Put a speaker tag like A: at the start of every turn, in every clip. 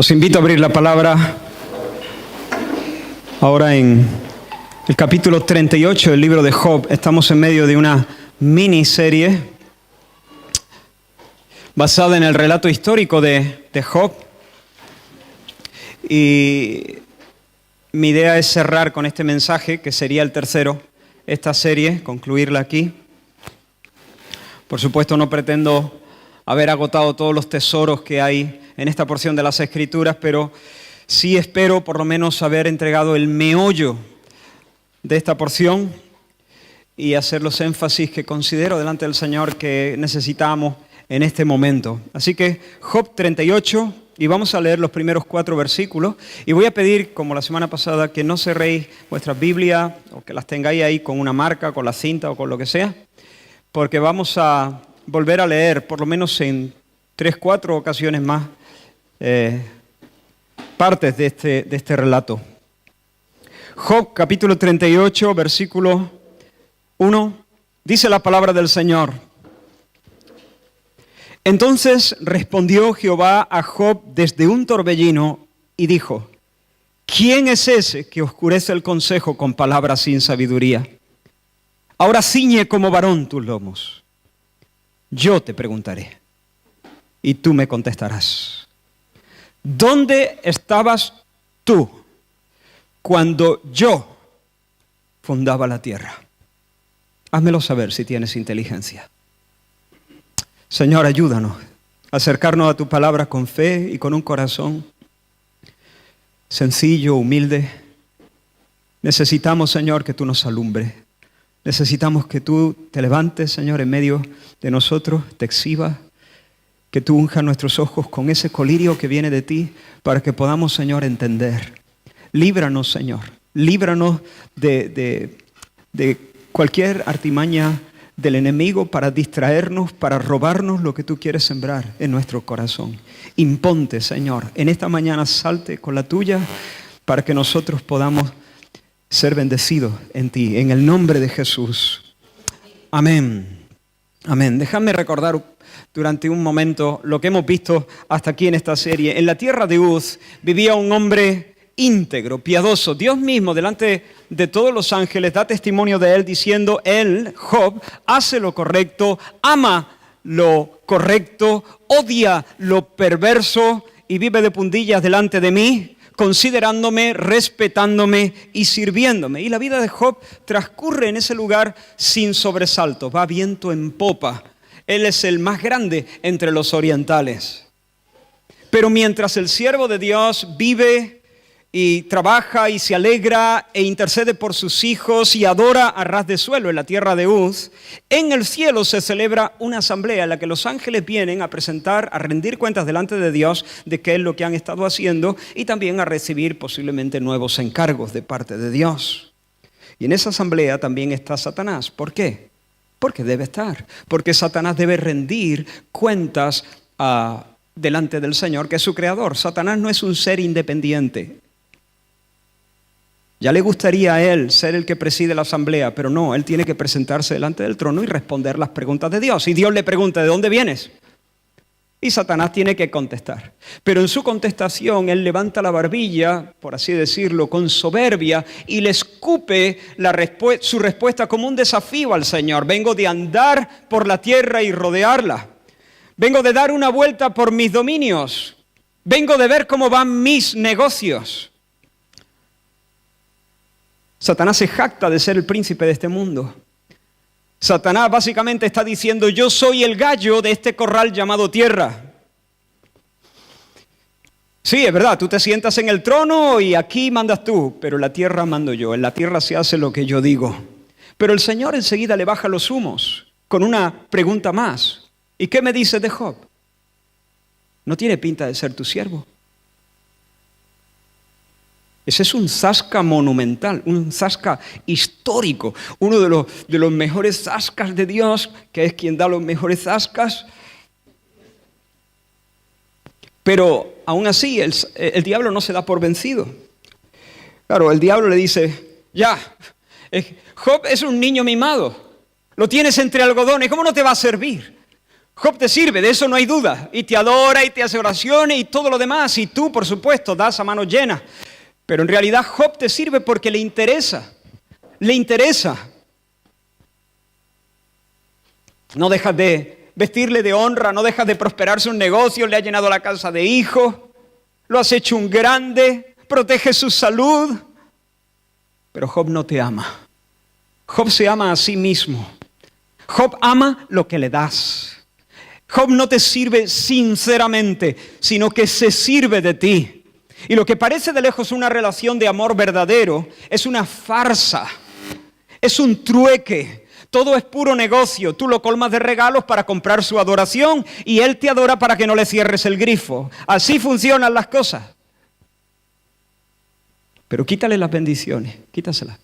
A: Os invito a abrir la palabra ahora en el capítulo 38 del libro de Job. Estamos en medio de una miniserie basada en el relato histórico de Job. Y mi idea es cerrar con este mensaje, que sería el tercero, esta serie, concluirla aquí. Por supuesto, no pretendo haber agotado todos los tesoros que hay en esta porción de las Escrituras, pero sí espero por lo menos haber entregado el meollo de esta porción y hacer los énfasis que considero delante del Señor que necesitamos en este momento. Así que Job 38, y vamos a leer los primeros 4 versículos, y voy a pedir, como la semana pasada, que no cerréis vuestras Biblias o que las tengáis ahí con una marca, con la cinta o con lo que sea, porque vamos a volver a leer por lo menos en 3-4 ocasiones más partes de este relato. Job capítulo 38, versículo 1, dice la palabra del Señor. Entonces respondió Jehová a Job desde un torbellino y dijo: ¿Quién es ese que oscurece el consejo con palabras sin sabiduría? Ahora ciñe como varón tus lomos. Yo te preguntaré, y tú me contestarás. ¿Dónde estabas tú cuando yo fundaba la tierra? Házmelo saber si tienes inteligencia. Señor, ayúdanos a acercarnos a tu palabra con fe y con un corazón sencillo, humilde. Necesitamos, Señor, que tú nos alumbres. Necesitamos que tú te levantes, Señor, en medio de nosotros, te exhibas, que tú unjas nuestros ojos con ese colirio que viene de ti para que podamos, Señor, entender. Líbranos, Señor, líbranos de cualquier artimaña del enemigo para distraernos, para robarnos lo que tú quieres sembrar en nuestro corazón. Imponte, Señor, en esta mañana salte con la tuya para que nosotros podamos ser bendecidos en ti, en el nombre de Jesús. Amén. Amén. Déjame recordar durante un momento lo que hemos visto hasta aquí en esta serie. En la tierra de Uz vivía un hombre íntegro, piadoso. Dios mismo, delante de todos los ángeles, da testimonio de él diciendo: él, Job, hace lo correcto, ama lo correcto, odia lo perverso y vive de puntillas delante de mí, considerándome, respetándome y sirviéndome. Y la vida de Job transcurre en ese lugar sin sobresaltos, va viento en popa. Él es el más grande entre los orientales. Pero mientras el siervo de Dios vive y trabaja y se alegra e intercede por sus hijos y adora a ras de suelo en la tierra de Uz, en el cielo se celebra una asamblea en la que los ángeles vienen a presentar, a rendir cuentas delante de Dios de qué es lo que han estado haciendo y también a recibir posiblemente nuevos encargos de parte de Dios. Y en esa asamblea también está Satanás. ¿Por qué? Porque debe estar. Porque Satanás debe rendir cuentas delante del Señor, que es su creador. Satanás no es un ser independiente. Ya le gustaría a él ser el que preside la asamblea, pero no, él tiene que presentarse delante del trono y responder las preguntas de Dios. Y Dios le pregunta: ¿de dónde vienes? Y Satanás tiene que contestar. Pero en su contestación, él levanta la barbilla, por así decirlo, con soberbia, y le escupe su respuesta como un desafío al Señor. Vengo de andar por la tierra y rodearla. Vengo de dar una vuelta por mis dominios. Vengo de ver cómo van mis negocios. Satanás se jacta de ser el príncipe de este mundo. Satanás básicamente está diciendo: yo soy el gallo de este corral llamado tierra. Sí, es verdad, tú te sientas en el trono y aquí mandas tú, pero en la tierra mando yo. En la tierra se hace lo que yo digo. Pero el Señor enseguida le baja los humos con una pregunta más. ¿Y qué me dices de Job? ¿No tiene pinta de ser tu siervo? Ese es un zasca monumental, un zasca histórico, uno de los mejores zascas de Dios, que es quien da los mejores zascas. Pero aún así el diablo no se da por vencido. Claro, el diablo le dice: ya, Job es un niño mimado, lo tienes entre algodones, ¿cómo no te va a servir? Job te sirve, de eso no hay duda. Y te adora y te hace oraciones y todo lo demás. Y tú, por supuesto, das a manos llenas. Pero en realidad Job te sirve porque le interesa. Le interesa. No dejas de vestirle de honra, no dejas de prosperar sus negocios, le has llenado la casa de hijos, lo has hecho un grande, protege su salud. Pero Job no te ama. Job se ama a sí mismo. Job ama lo que le das. Job no te sirve sinceramente, sino que se sirve de ti. Y lo que parece de lejos una relación de amor verdadero es una farsa, es un trueque. Todo es puro negocio. Tú lo colmas de regalos para comprar su adoración y él te adora para que no le cierres el grifo. Así funcionan las cosas. Pero quítale las bendiciones, quítaselas.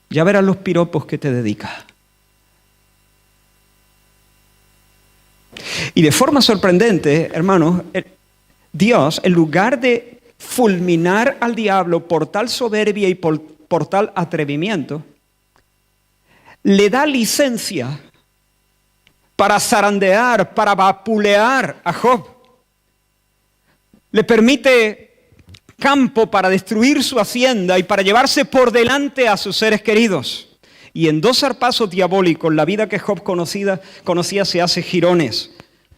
A: Ya verás los piropos que te dedica. Y de forma sorprendente, hermanos, Dios, en lugar de fulminar al diablo por tal soberbia y por tal atrevimiento, le da licencia para zarandear, para vapulear a Job. Le permite campo para destruir su hacienda y para llevarse por delante a sus seres queridos. Y en 2 zarpazos diabólicos, la vida que Job conocía se hace jirones.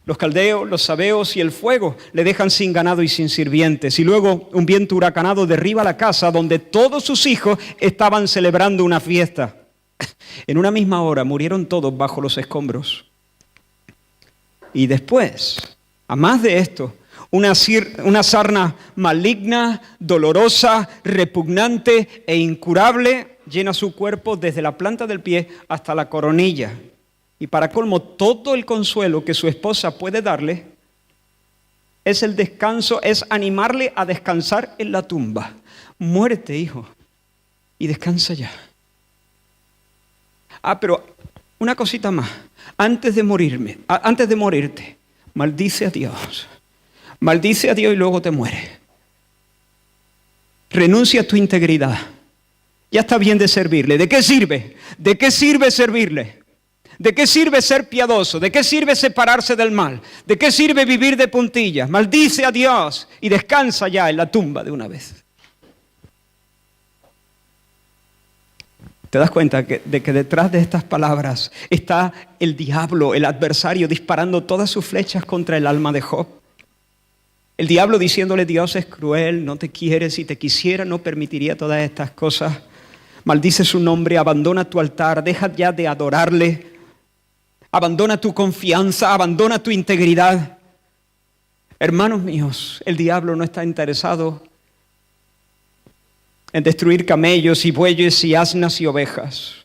A: Los caldeos, los sabeos y el fuego le dejan sin ganado y sin sirvientes. Y luego un viento huracanado derriba la casa donde todos sus hijos estaban celebrando una fiesta. En una misma hora murieron todos bajo los escombros. Y después, a más de esto, una sarna maligna, dolorosa, repugnante e incurable llena su cuerpo desde la planta del pie hasta la coronilla. Y para colmo, todo el consuelo que su esposa puede darle es el descanso, es animarle a descansar en la tumba. Muérete, hijo, y descansa ya. Pero una cosita más. Antes de morirte, maldice a Dios. Maldice a Dios y luego te mueres. Renuncia a tu integridad. Ya está bien de servirle. ¿De qué sirve? ¿De qué sirve servirle? ¿De qué sirve ser piadoso? ¿De qué sirve separarse del mal? ¿De qué sirve vivir de puntillas? Maldice a Dios y descansa ya en la tumba de una vez. ¿Te das cuenta de que detrás de estas palabras está el diablo, el adversario, disparando todas sus flechas contra el alma de Job? El diablo diciéndole: Dios es cruel, no te quiere, si te quisiera no permitiría todas estas cosas. Maldice su nombre, abandona tu altar, deja ya de adorarle. Abandona tu confianza, abandona tu integridad. Hermanos míos, el diablo no está interesado en destruir camellos y bueyes y asnas y ovejas.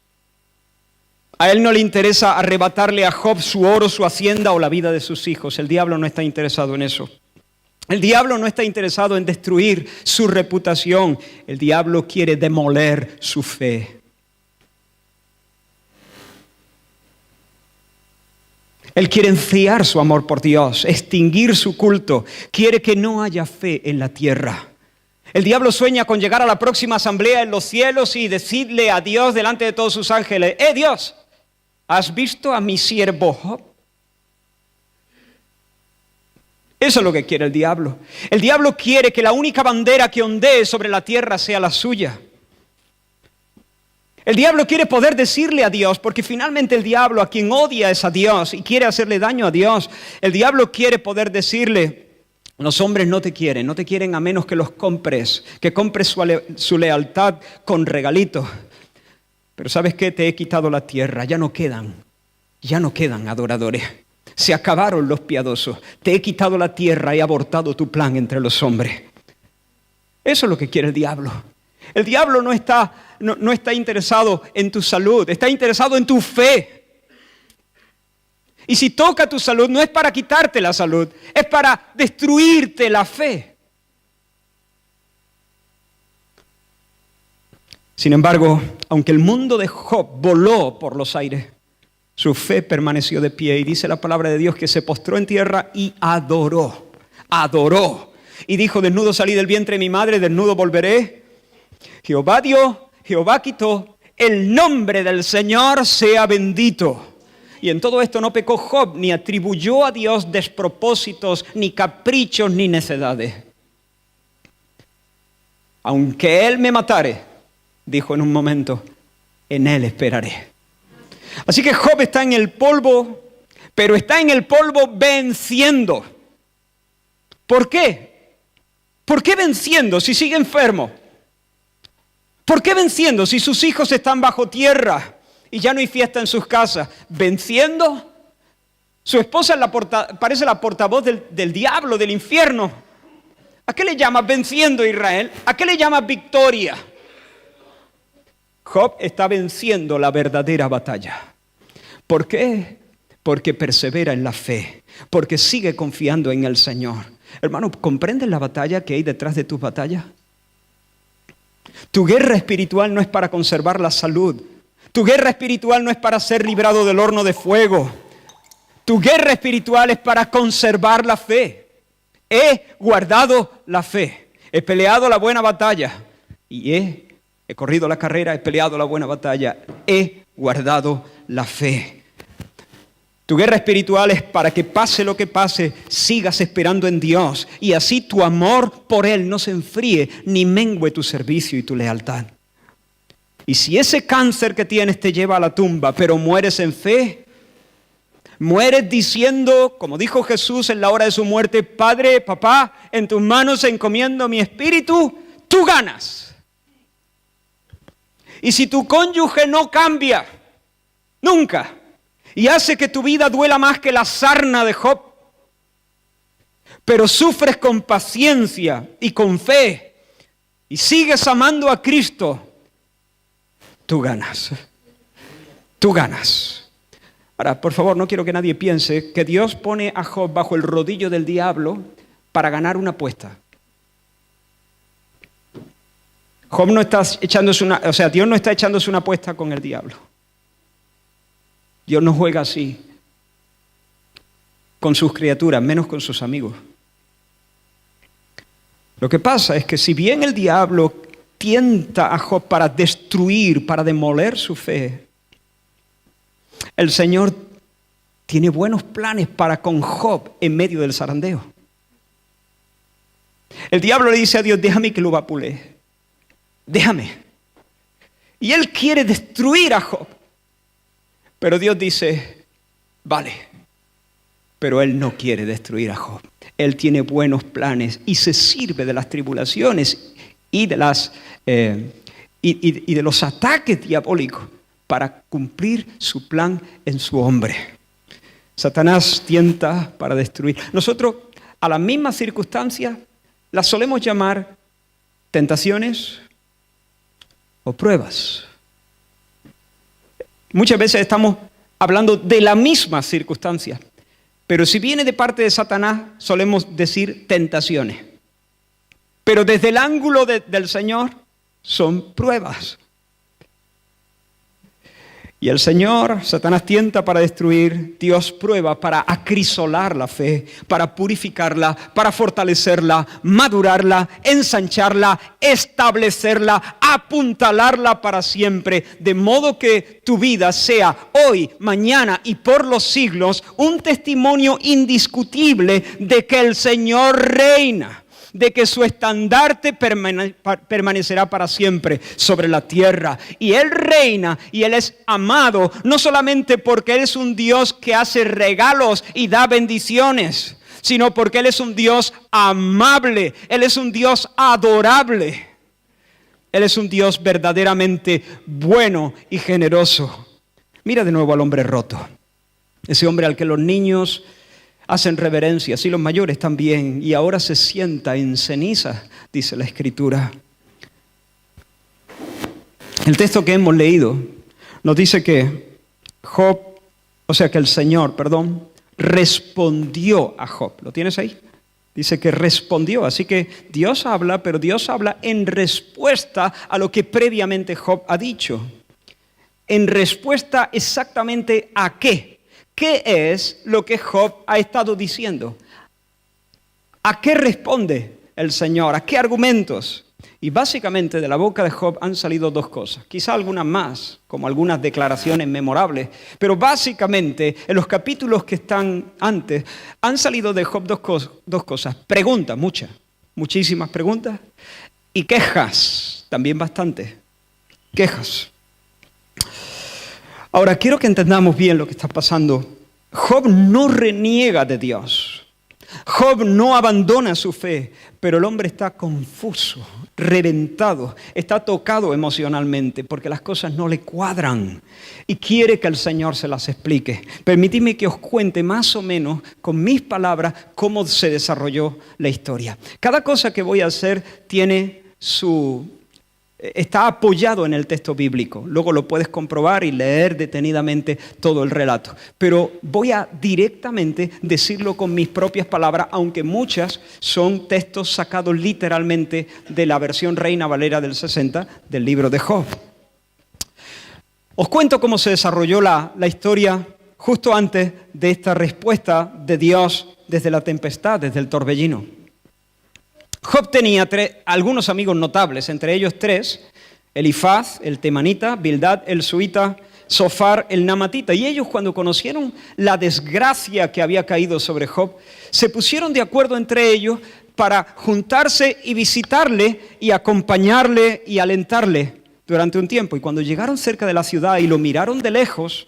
A: A él no le interesa arrebatarle a Job su oro, su hacienda o la vida de sus hijos. El diablo no está interesado en eso. El diablo no está interesado en destruir su reputación. El diablo quiere demoler su fe. Él quiere enfriar su amor por Dios, extinguir su culto. Quiere que no haya fe en la tierra. El diablo sueña con llegar a la próxima asamblea en los cielos y decirle a Dios delante de todos sus ángeles: Dios, ¿has visto a mi siervo Job? Eso es lo que quiere el diablo. El diablo quiere que la única bandera que ondee sobre la tierra sea la suya. El diablo quiere poder decirle a Dios, porque finalmente el diablo a quien odia es a Dios y quiere hacerle daño a Dios. El diablo quiere poder decirle: los hombres no te quieren a menos que los compres, que compres su lealtad con regalitos. Pero ¿sabes qué? Te he quitado la tierra, ya no quedan adoradores. Se acabaron los piadosos. Te he quitado la tierra y he abortado tu plan entre los hombres. Eso es lo que quiere el diablo. El diablo no está interesado en tu salud, está interesado en tu fe. Y si toca tu salud, no es para quitarte la salud, es para destruirte la fe. Sin embargo, aunque el mundo de Job voló por los aires, su fe permaneció de pie. Y dice la palabra de Dios que se postró en tierra y adoró. Y dijo: desnudo salí del vientre de mi madre, desnudo volveré. Jehová dio, Jehová quitó, el nombre del Señor sea bendito. Y en todo esto no pecó Job, ni atribuyó a Dios despropósitos, ni caprichos, ni necedades. Aunque Él me matare, dijo en un momento, en Él esperaré. Así que Job está en el polvo, pero está en el polvo venciendo. ¿Por qué? ¿Por qué venciendo si sigue enfermo? ¿Por qué venciendo si sus hijos están bajo tierra y ya no hay fiesta en sus casas? ¿Venciendo? Su esposa parece la portavoz del diablo, del infierno. ¿A qué le llamas venciendo, Israel? ¿A qué le llamas victoria? Job está venciendo la verdadera batalla. ¿Por qué? Porque persevera en la fe, porque sigue confiando en el Señor. Hermano, ¿comprendes la batalla que hay detrás de tus batallas? Tu guerra espiritual no es para conservar la salud. Tu guerra espiritual no es para ser librado del horno de fuego. Tu guerra espiritual es para conservar la fe. He guardado la fe. He peleado la buena batalla. Y he corrido la carrera, he peleado la buena batalla. He guardado la fe. Tu guerra espiritual es para que pase lo que pase, sigas esperando en Dios. Y así tu amor por Él no se enfríe, ni mengue tu servicio y tu lealtad. Y si ese cáncer que tienes te lleva a la tumba, pero mueres en fe, mueres diciendo, como dijo Jesús en la hora de su muerte, Padre, papá, en tus manos encomiendo mi espíritu, tú ganas. Y si tu cónyuge no cambia, nunca, y hace que tu vida duela más que la sarna de Job, pero sufres con paciencia y con fe, y sigues amando a Cristo, tú ganas. Tú ganas. Ahora, por favor, no quiero que nadie piense que Dios pone a Job bajo el rodillo del diablo para ganar una apuesta. Job no está echándose Dios no está echándose una apuesta con el diablo. Dios no juega así con sus criaturas, menos con sus amigos. Lo que pasa es que si bien el diablo tienta a Job para destruir, para demoler su fe, el Señor tiene buenos planes para con Job en medio del zarandeo. El diablo le dice a Dios, déjame que lo vapule. Déjame. Y él quiere destruir a Job. Pero Dios dice, vale. Pero Él no quiere destruir a Job. Él tiene buenos planes y se sirve de las tribulaciones y de los ataques diabólicos para cumplir su plan en su hombre. Satanás tienta para destruir. Nosotros a las mismas circunstancias las solemos llamar tentaciones o pruebas. Muchas veces estamos hablando de la misma circunstancia, pero si viene de parte de Satanás, solemos decir tentaciones. Pero desde el ángulo del Señor, son pruebas. Y el Señor, Satanás tienta para destruir, Dios prueba para acrisolar la fe, para purificarla, para fortalecerla, madurarla, ensancharla, establecerla, apuntalarla para siempre, de modo que tu vida sea hoy, mañana y por los siglos un testimonio indiscutible de que el Señor reina, de que su estandarte permanecerá para siempre sobre la tierra. Y Él reina y Él es amado, no solamente porque Él es un Dios que hace regalos y da bendiciones, sino porque Él es un Dios amable, Él es un Dios adorable. Él es un Dios verdaderamente bueno y generoso. Mira de nuevo al hombre roto, ese hombre al que los niños hacen reverencias y los mayores también, y ahora se sienta en ceniza, dice la Escritura. El texto que hemos leído nos dice que el Señor, respondió a Job. ¿Lo tienes ahí? Dice que respondió, así que Dios habla, pero Dios habla en respuesta a lo que previamente Job ha dicho. En respuesta exactamente a qué. ¿Qué es lo que Job ha estado diciendo? ¿A qué responde el Señor? ¿A qué argumentos? Y básicamente de la boca de Job han salido dos cosas, quizá algunas más, como algunas declaraciones memorables, pero básicamente en los capítulos que están antes han salido de Job dos cosas, preguntas, muchísimas preguntas, y quejas, también bastantes, quejas. Ahora quiero que entendamos bien lo que está pasando. Job no reniega de Dios. Job no abandona su fe, pero el hombre está confuso, reventado, está tocado emocionalmente porque las cosas no le cuadran y quiere que el Señor se las explique. Permitidme que os cuente más o menos con mis palabras cómo se desarrolló la historia. Cada cosa que voy a hacer está apoyado en el texto bíblico. Luego lo puedes comprobar y leer detenidamente todo el relato. Pero voy a directamente decirlo con mis propias palabras, aunque muchas son textos sacados literalmente de la versión Reina Valera del 60 del libro de Job. Os cuento cómo se desarrolló la historia justo antes de esta respuesta de Dios desde la tempestad, desde el torbellino. Job tenía algunos amigos notables, entre ellos tres, Elifaz, el temanita, Bildad, el suita, Zofar, el namatita. Y ellos, cuando conocieron la desgracia que había caído sobre Job, se pusieron de acuerdo entre ellos para juntarse y visitarle y acompañarle y alentarle durante un tiempo. Y cuando llegaron cerca de la ciudad y lo miraron de lejos,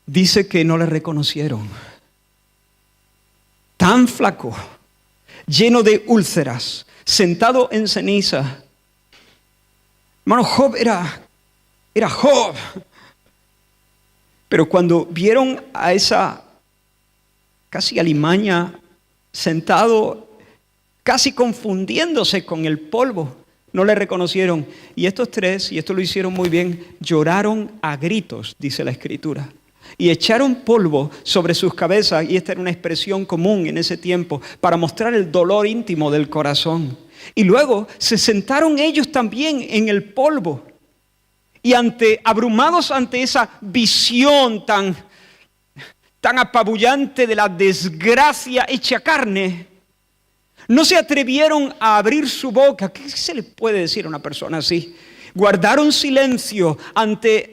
A: dice que no le reconocieron. Tan flaco, lleno de úlceras, sentado en ceniza. Hermano, Job era Job. Pero cuando vieron a esa casi alimaña sentado, casi confundiéndose con el polvo, no le reconocieron. Y estos tres, y esto lo hicieron muy bien, lloraron a gritos, dice la Escritura. Y echaron polvo sobre sus cabezas, y esta era una expresión común en ese tiempo, para mostrar el dolor íntimo del corazón. Y luego se sentaron ellos también en el polvo. Y abrumados ante esa visión tan apabullante de la desgracia hecha carne, no se atrevieron a abrir su boca. ¿Qué se le puede decir a una persona así? Guardaron silencio ante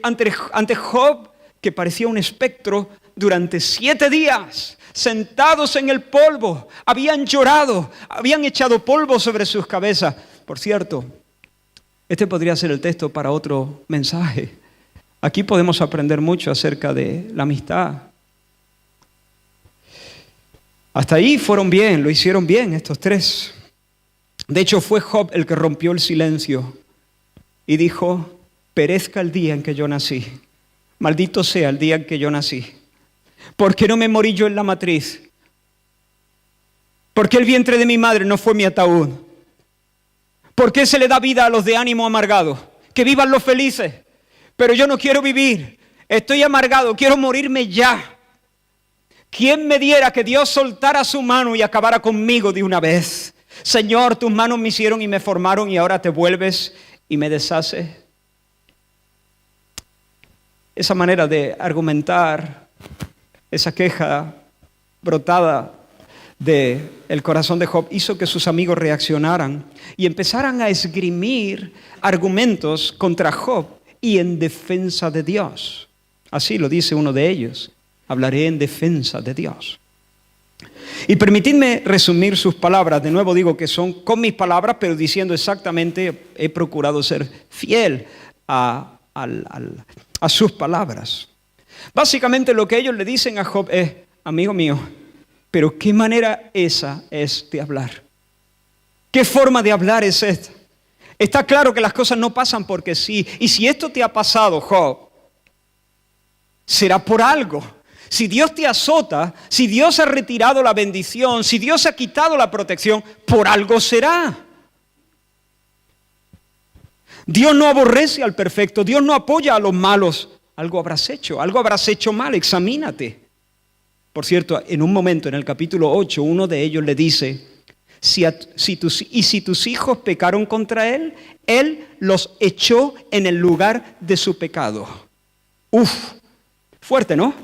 A: Job, que parecía un espectro, durante 7 días, sentados en el polvo. Habían llorado, habían echado polvo sobre sus cabezas. Por cierto, este podría ser el texto para otro mensaje. Aquí podemos aprender mucho acerca de la amistad. Hasta ahí fueron bien, lo hicieron bien estos tres. De hecho, fue Job el que rompió el silencio y dijo: perezca el día en que yo nací. Maldito sea el día en que yo nací. ¿Por qué no me morí yo en la matriz? ¿Por qué el vientre de mi madre no fue mi ataúd? ¿Por qué se le da vida a los de ánimo amargado? Que vivan los felices. Pero yo no quiero vivir. Estoy amargado, quiero morirme ya. ¿Quién me diera que Dios soltara su mano y acabara conmigo de una vez? Señor, tus manos me hicieron y me formaron, y ahora te vuelves y me deshaces. Esa manera de argumentar, esa queja brotada del corazón de Job, hizo que sus amigos reaccionaran y empezaran a esgrimir argumentos contra Job y en defensa de Dios. Así lo dice uno de ellos: hablaré en defensa de Dios. Y permitidme resumir sus palabras. De nuevo digo que son con mis palabras, pero diciendo exactamente, he procurado ser fiel a sus palabras. Básicamente lo que ellos le dicen a Job es: amigo mío, pero ¿qué manera esa es de hablar? ¿Qué forma de hablar es esta? Está claro que las cosas no pasan porque sí. Y si esto te ha pasado, Job, será por algo. Si Dios te azota, si Dios ha retirado la bendición, si Dios ha quitado la protección, por algo será. Dios no aborrece al perfecto, Dios no apoya a los malos. Algo habrás hecho mal, examínate. Por cierto, en un momento en el capítulo 8, uno de ellos le dice: si tus hijos pecaron contra él, él los echó en el lugar de su pecado. Fuerte, ¿no?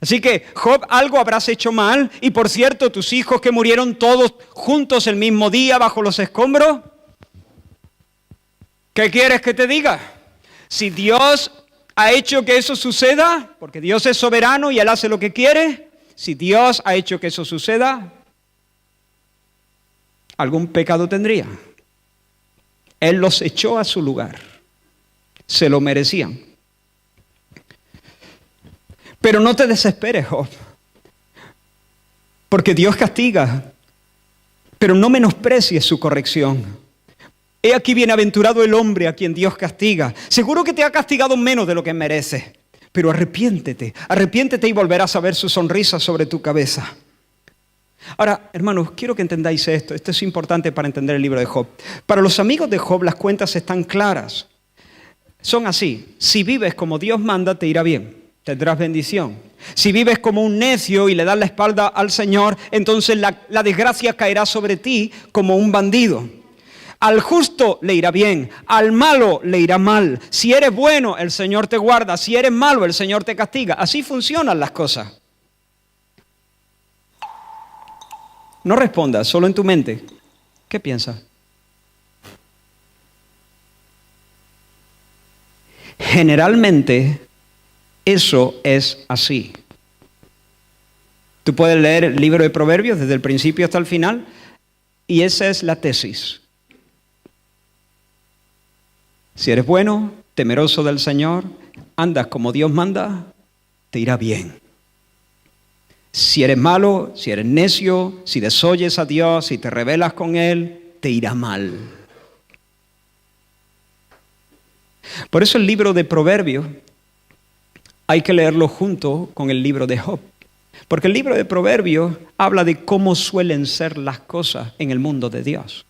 A: Así que, Job, algo habrás hecho mal. Y por cierto, tus hijos que murieron todos juntos el mismo día bajo los escombros. ¿Qué quieres que te diga? Si Dios ha hecho que eso suceda, porque Dios es soberano y Él hace lo que quiere, si Dios ha hecho que eso suceda, algún pecado tendría. Él los echó a su lugar. Se lo merecían. Pero no te desesperes, Job, porque Dios castiga, pero no menosprecies su corrección. He aquí bienaventurado el hombre a quien Dios castiga. Seguro que te ha castigado menos de lo que mereces, pero arrepiéntete y volverás a ver su sonrisa sobre tu cabeza. Ahora, hermanos, quiero que entendáis esto. Esto es importante para entender el libro de Job. Para los amigos de Job, las cuentas están claras. Son así. Si vives como Dios manda, te irá bien. Tendrás bendición. Si vives como un necio y le das la espalda al Señor, entonces la desgracia caerá sobre ti como un bandido. Al justo le irá bien, al malo le irá mal. Si eres bueno, el Señor te guarda. Si eres malo, el Señor te castiga. Así funcionan las cosas. No respondas, solo en tu mente. ¿Qué piensas? Generalmente, eso es así. Tú puedes leer el libro de Proverbios desde el principio hasta el final y esa es la tesis. Si eres bueno, temeroso del Señor, andas como Dios manda, te irá bien. Si eres malo, si eres necio, si desoyes a Dios, si te rebelas con Él, te irá mal. Por eso el libro de Proverbios hay que leerlo junto con el libro de Job. Porque el libro de Proverbios habla de cómo suelen ser las cosas en el mundo de Dios.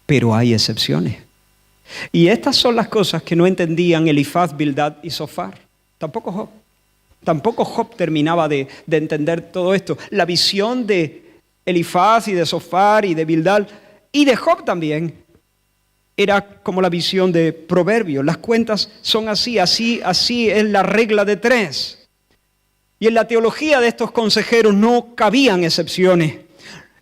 A: Pero hay excepciones. Y estas son las cosas que no entendían Elifaz, Bildad y Zofar. Tampoco Job. Tampoco Job terminaba de entender todo esto. La visión de Elifaz y de Zofar y de Bildad y de Job también era como la visión de Proverbios. Las cuentas son así es la regla de 3. Y en la teología de estos consejeros no cabían excepciones.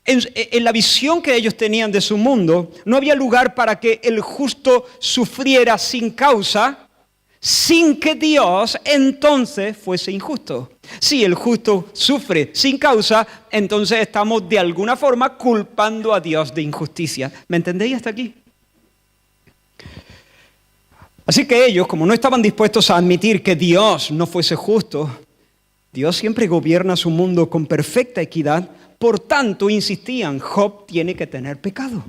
A: En la visión que ellos tenían de su mundo, no había lugar para que el justo sufriera sin causa, sin que Dios entonces fuese injusto. Si el justo sufre sin causa, entonces estamos de alguna forma culpando a Dios de injusticia. ¿Me entendéis hasta aquí? Así que ellos, como no estaban dispuestos a admitir que Dios no fuese justo, Dios siempre gobierna su mundo con perfecta equidad. Por tanto, insistían, Job tiene que tener pecado.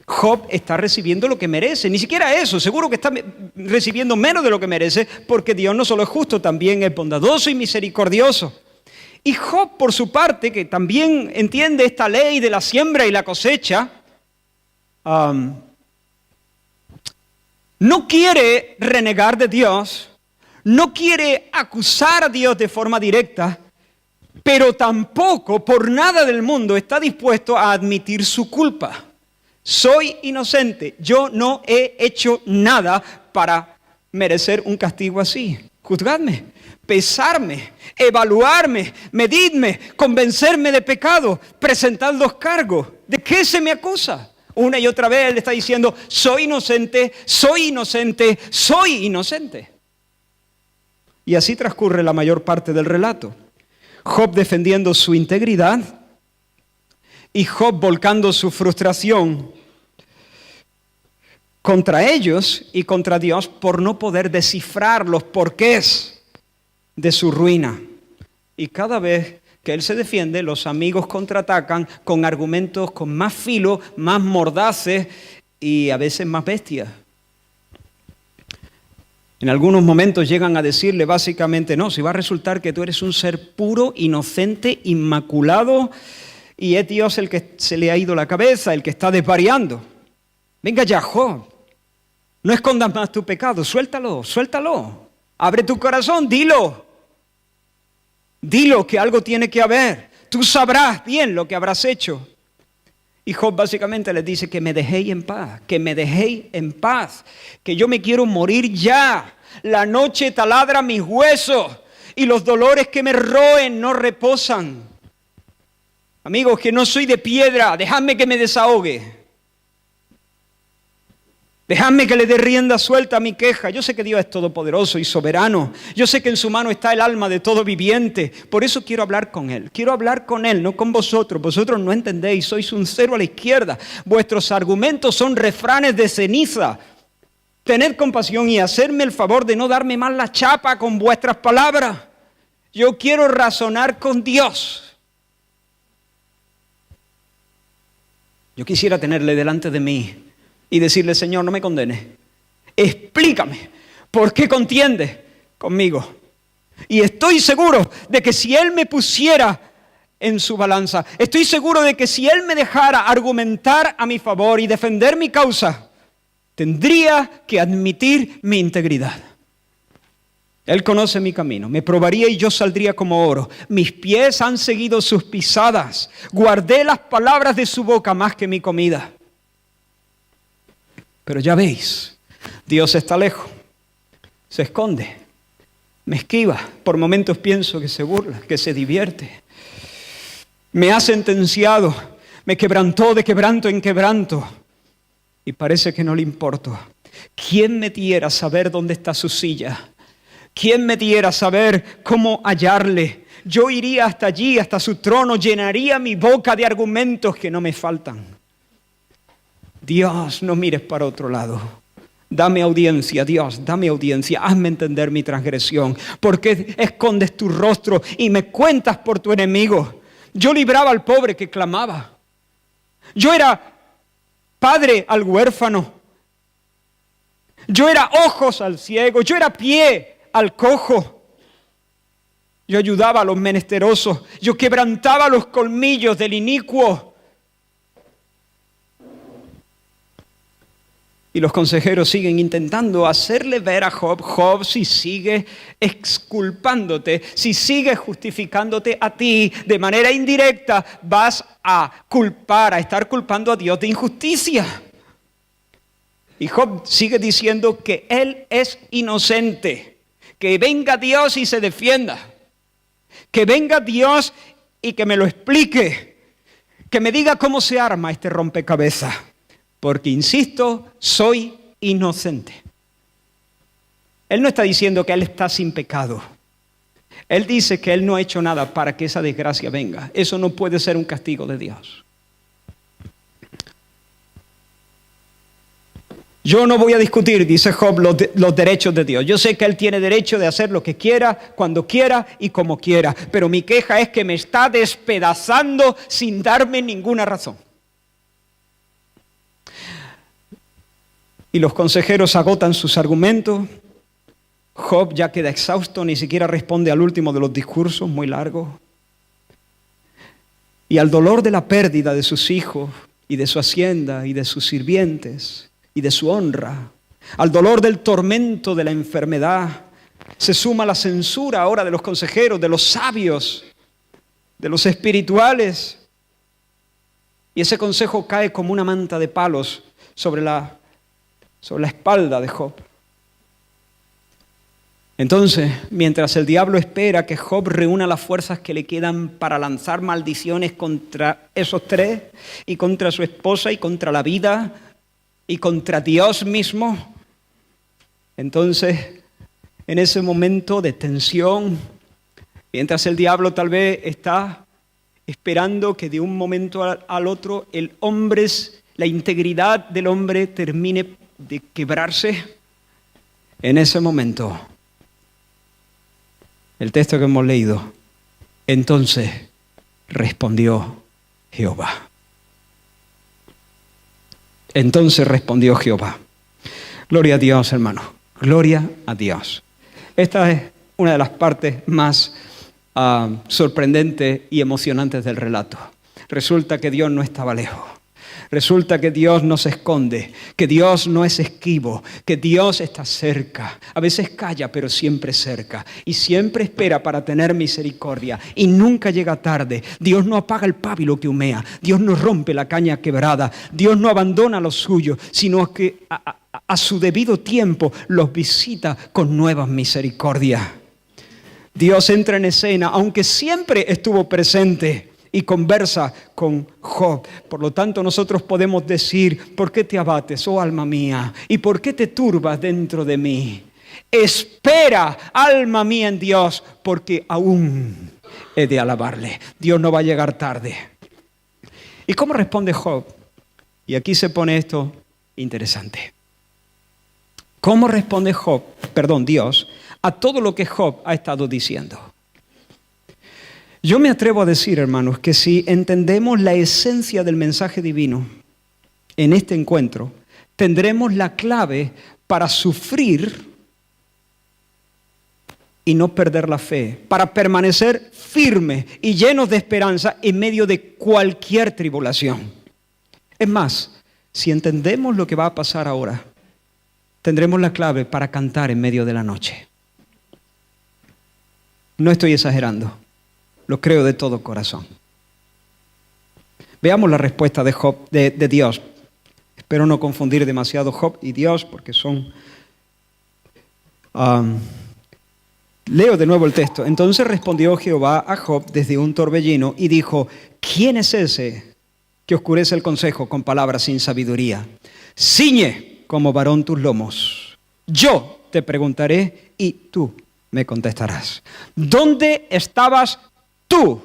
A: Job está recibiendo lo que merece. Ni siquiera eso, seguro que está recibiendo menos de lo que merece, porque Dios no solo es justo, también es bondadoso y misericordioso. Y Job, por su parte, que también entiende esta ley de la siembra y la cosecha, no quiere renegar de Dios, no quiere acusar a Dios de forma directa, pero tampoco por nada del mundo está dispuesto a admitir su culpa. Soy inocente, yo no he hecho nada para merecer un castigo así. Juzgadme, pesarme, evaluarme, medidme, convencerme de pecado, presentad los cargos. ¿De qué se me acusa? Una y otra vez él está diciendo, soy inocente, soy inocente, soy inocente. Y así transcurre la mayor parte del relato. Job defendiendo su integridad y Job volcando su frustración contra ellos y contra Dios por no poder descifrar los porqués de su ruina. Y cada vez que él se defiende, los amigos contraatacan con argumentos con más filo, más mordaces y a veces más bestias. En algunos momentos llegan a decirle básicamente, no, si va a resultar que tú eres un ser puro, inocente, inmaculado, y es Dios el que se le ha ido la cabeza, el que está desvariando. Venga ya, Job, no escondas más tu pecado, suéltalo, suéltalo. Abre tu corazón, dilo. Dilo que algo tiene que haber. Tú sabrás bien lo que habrás hecho. Y Job básicamente les dice que me dejéis en paz, que me dejéis en paz, que yo me quiero morir ya. La noche taladra mis huesos y los dolores que me roen no reposan. Amigos, que no soy de piedra, dejadme que me desahogue. Dejadme que le dé rienda suelta a mi queja. Yo sé que Dios es todopoderoso y soberano. Yo sé que en su mano está el alma de todo viviente. Por eso quiero hablar con Él. Quiero hablar con Él, no con vosotros. Vosotros no entendéis, sois un cero a la izquierda. Vuestros argumentos son refranes de ceniza. Tened compasión y hacerme el favor de no darme más la chapa con vuestras palabras. Yo quiero razonar con Dios. Yo quisiera tenerle delante de mí y decirle: Señor, no me condenes. Explícame por qué contiendes conmigo. Y estoy seguro de que si Él me pusiera en su balanza, estoy seguro de que si Él me dejara argumentar a mi favor y defender mi causa, tendría que admitir mi integridad. Él conoce mi camino, me probaría y yo saldría como oro. Mis pies han seguido sus pisadas. Guardé las palabras de su boca más que mi comida. Pero ya veis, Dios está lejos, se esconde, me esquiva. Por momentos pienso que se burla, que se divierte. Me ha sentenciado, me quebrantó de quebranto en quebranto. Y parece que no le importo. ¿Quién me diera saber dónde está su silla? ¿Quién me diera saber cómo hallarle? Yo iría hasta allí, hasta su trono, llenaría mi boca de argumentos que no me faltan. Dios, no mires para otro lado. Dame audiencia, Dios, dame audiencia. Hazme entender mi transgresión. ¿Por qué escondes tu rostro y me cuentas por tu enemigo? Yo libraba al pobre que clamaba. Yo era padre al huérfano. Yo era ojos al ciego. Yo era pie al cojo. Yo ayudaba a los menesterosos. Yo quebrantaba los colmillos del inicuo. Y los consejeros siguen intentando hacerle ver a Job: Job, si sigues exculpándote, si sigues justificándote a ti de manera indirecta, vas a estar culpando a Dios de injusticia. Y Job sigue diciendo que él es inocente, que venga Dios y se defienda, que venga Dios y que me lo explique, que me diga cómo se arma este rompecabezas. Porque, insisto, soy inocente. Él no está diciendo que él está sin pecado. Él dice que él no ha hecho nada para que esa desgracia venga. Eso no puede ser un castigo de Dios. Yo no voy a discutir, dice Job, los derechos de Dios. Yo sé que Él tiene derecho de hacer lo que quiera, cuando quiera y como quiera. Pero mi queja es que me está despedazando sin darme ninguna razón. Y los consejeros agotan sus argumentos. Job ya queda exhausto, ni siquiera responde al último de los discursos, muy largo. Y al dolor de la pérdida de sus hijos y de su hacienda y de sus sirvientes y de su honra, al dolor del tormento de la enfermedad, se suma la censura ahora de los consejeros, de los sabios, de los espirituales. Y ese consejo cae como una manta de palos sobre la espalda de Job. Entonces, mientras el diablo espera que Job reúna las fuerzas que le quedan para lanzar maldiciones contra esos tres, y contra su esposa, y contra la vida, y contra Dios mismo, entonces, en ese momento de tensión, mientras el diablo tal vez está esperando que de un momento al otro la integridad del hombre termine de quebrarse, en ese momento, el texto que hemos leído, entonces respondió Jehová. Entonces respondió Jehová. Gloria a Dios, hermano. Gloria a Dios. Esta es una de las partes más sorprendentes y emocionantes del relato. Resulta que Dios no estaba lejos. Resulta que Dios no se esconde, que Dios no es esquivo, que Dios está cerca. A veces calla, pero siempre cerca. Y siempre espera para tener misericordia. Y nunca llega tarde. Dios no apaga el pábilo que humea. Dios no rompe la caña quebrada. Dios no abandona a los suyos, sino que a su debido tiempo los visita con nuevas misericordias. Dios entra en escena, aunque siempre estuvo presente y conversa con Job. Por lo tanto, nosotros podemos decir, ¿por qué te abates, oh alma mía? ¿Y por qué te turbas dentro de mí? Espera, alma mía, en Dios, porque aún he de alabarle. Dios no va a llegar tarde. ¿Y cómo responde Job? Y aquí se pone esto interesante. ¿Cómo responde Dios, a todo lo que Job ha estado diciendo? Yo me atrevo a decir, hermanos, que si entendemos la esencia del mensaje divino en este encuentro, tendremos la clave para sufrir y no perder la fe, para permanecer firmes y llenos de esperanza en medio de cualquier tribulación. Es más, si entendemos lo que va a pasar ahora, tendremos la clave para cantar en medio de la noche. No estoy exagerando, lo creo de todo corazón. Veamos la respuesta de Job, de Dios. Espero no confundir demasiado Job y Dios, porque son... Leo de nuevo el texto. Entonces respondió Jehová a Job desde un torbellino y dijo, ¿quién es ese que oscurece el consejo con palabras sin sabiduría? Ciñe como varón tus lomos. Yo te preguntaré y tú me contestarás. ¿Dónde estabas tú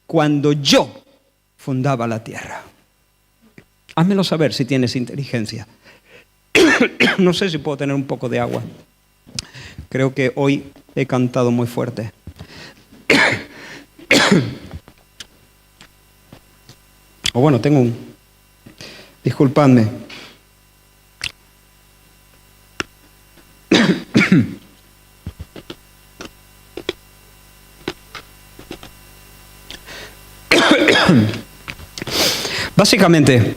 A: cuando yo fundaba la tierra? Házmelo saber si tienes inteligencia. No sé si puedo tener un poco de agua. Creo que hoy he cantado muy fuerte. O bueno, tengo un... Disculpadme. Básicamente,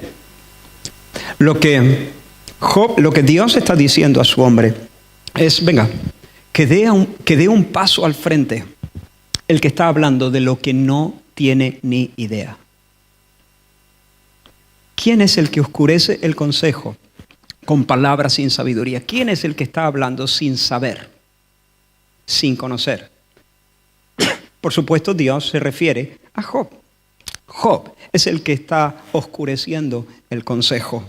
A: lo que Dios está diciendo a su hombre es, venga, que dé un paso al frente el que está hablando de lo que no tiene ni idea. ¿Quién es el que oscurece el consejo con palabras sin sabiduría? ¿Quién es el que está hablando sin saber, sin conocer? Por supuesto, Dios se refiere a Job. Job es el que está oscureciendo el consejo.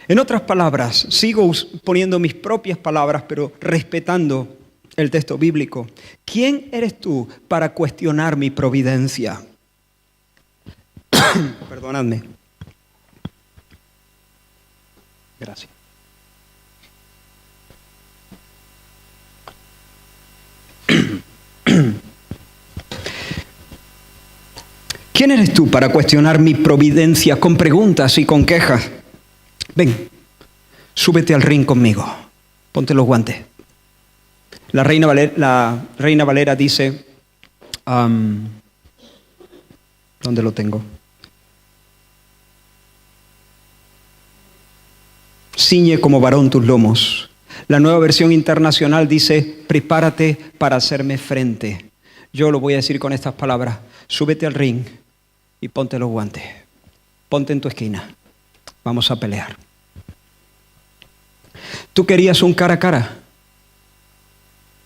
A: En otras palabras, sigo poniendo mis propias palabras, pero respetando el texto bíblico. ¿Quién eres tú para cuestionar mi providencia? Perdonadme. Gracias. ¿Quién eres tú para cuestionar mi providencia con preguntas y con quejas? Ven, súbete al ring conmigo. Ponte los guantes. La Reina Valera dice, ¿dónde lo tengo? Ciñe como varón tus lomos. La Nueva Versión Internacional dice, prepárate para hacerme frente. Yo lo voy a decir con estas palabras. Súbete al ring y ponte los guantes. Ponte en tu esquina. Vamos a pelear. ¿Tú querías un cara a cara?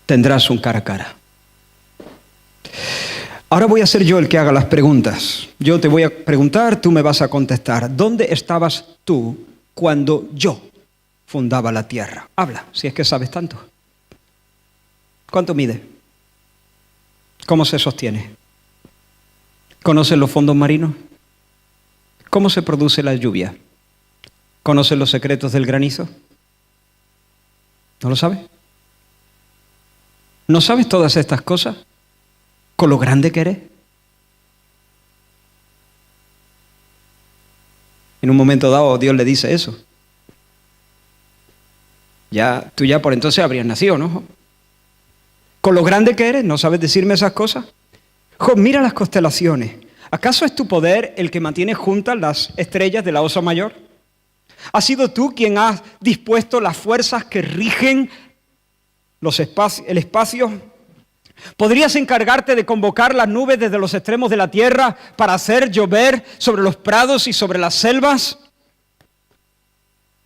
A: Tendrás un cara a cara. Ahora voy a ser yo el que haga las preguntas. Yo te voy a preguntar, tú me vas a contestar. ¿Dónde estabas tú cuando yo fundaba la tierra? Habla, si es que sabes tanto. ¿Cuánto mide? ¿Cómo se sostiene? ¿Conoces los fondos marinos? ¿Cómo se produce la lluvia? ¿Conoces los secretos del granizo? ¿No lo sabes? ¿No sabes todas estas cosas? ¿Con lo grande que eres? En un momento dado Dios le dice eso. Tú ya por entonces habrías nacido, ¿no? ¿Con lo grande que eres? ¿No sabes decirme esas cosas? Job, mira las constelaciones. ¿Acaso es tu poder el que mantiene juntas las estrellas de la Osa Mayor? ¿Has sido tú quien has dispuesto las fuerzas que rigen el espacio? ¿Podrías encargarte de convocar las nubes desde los extremos de la tierra para hacer llover sobre los prados y sobre las selvas?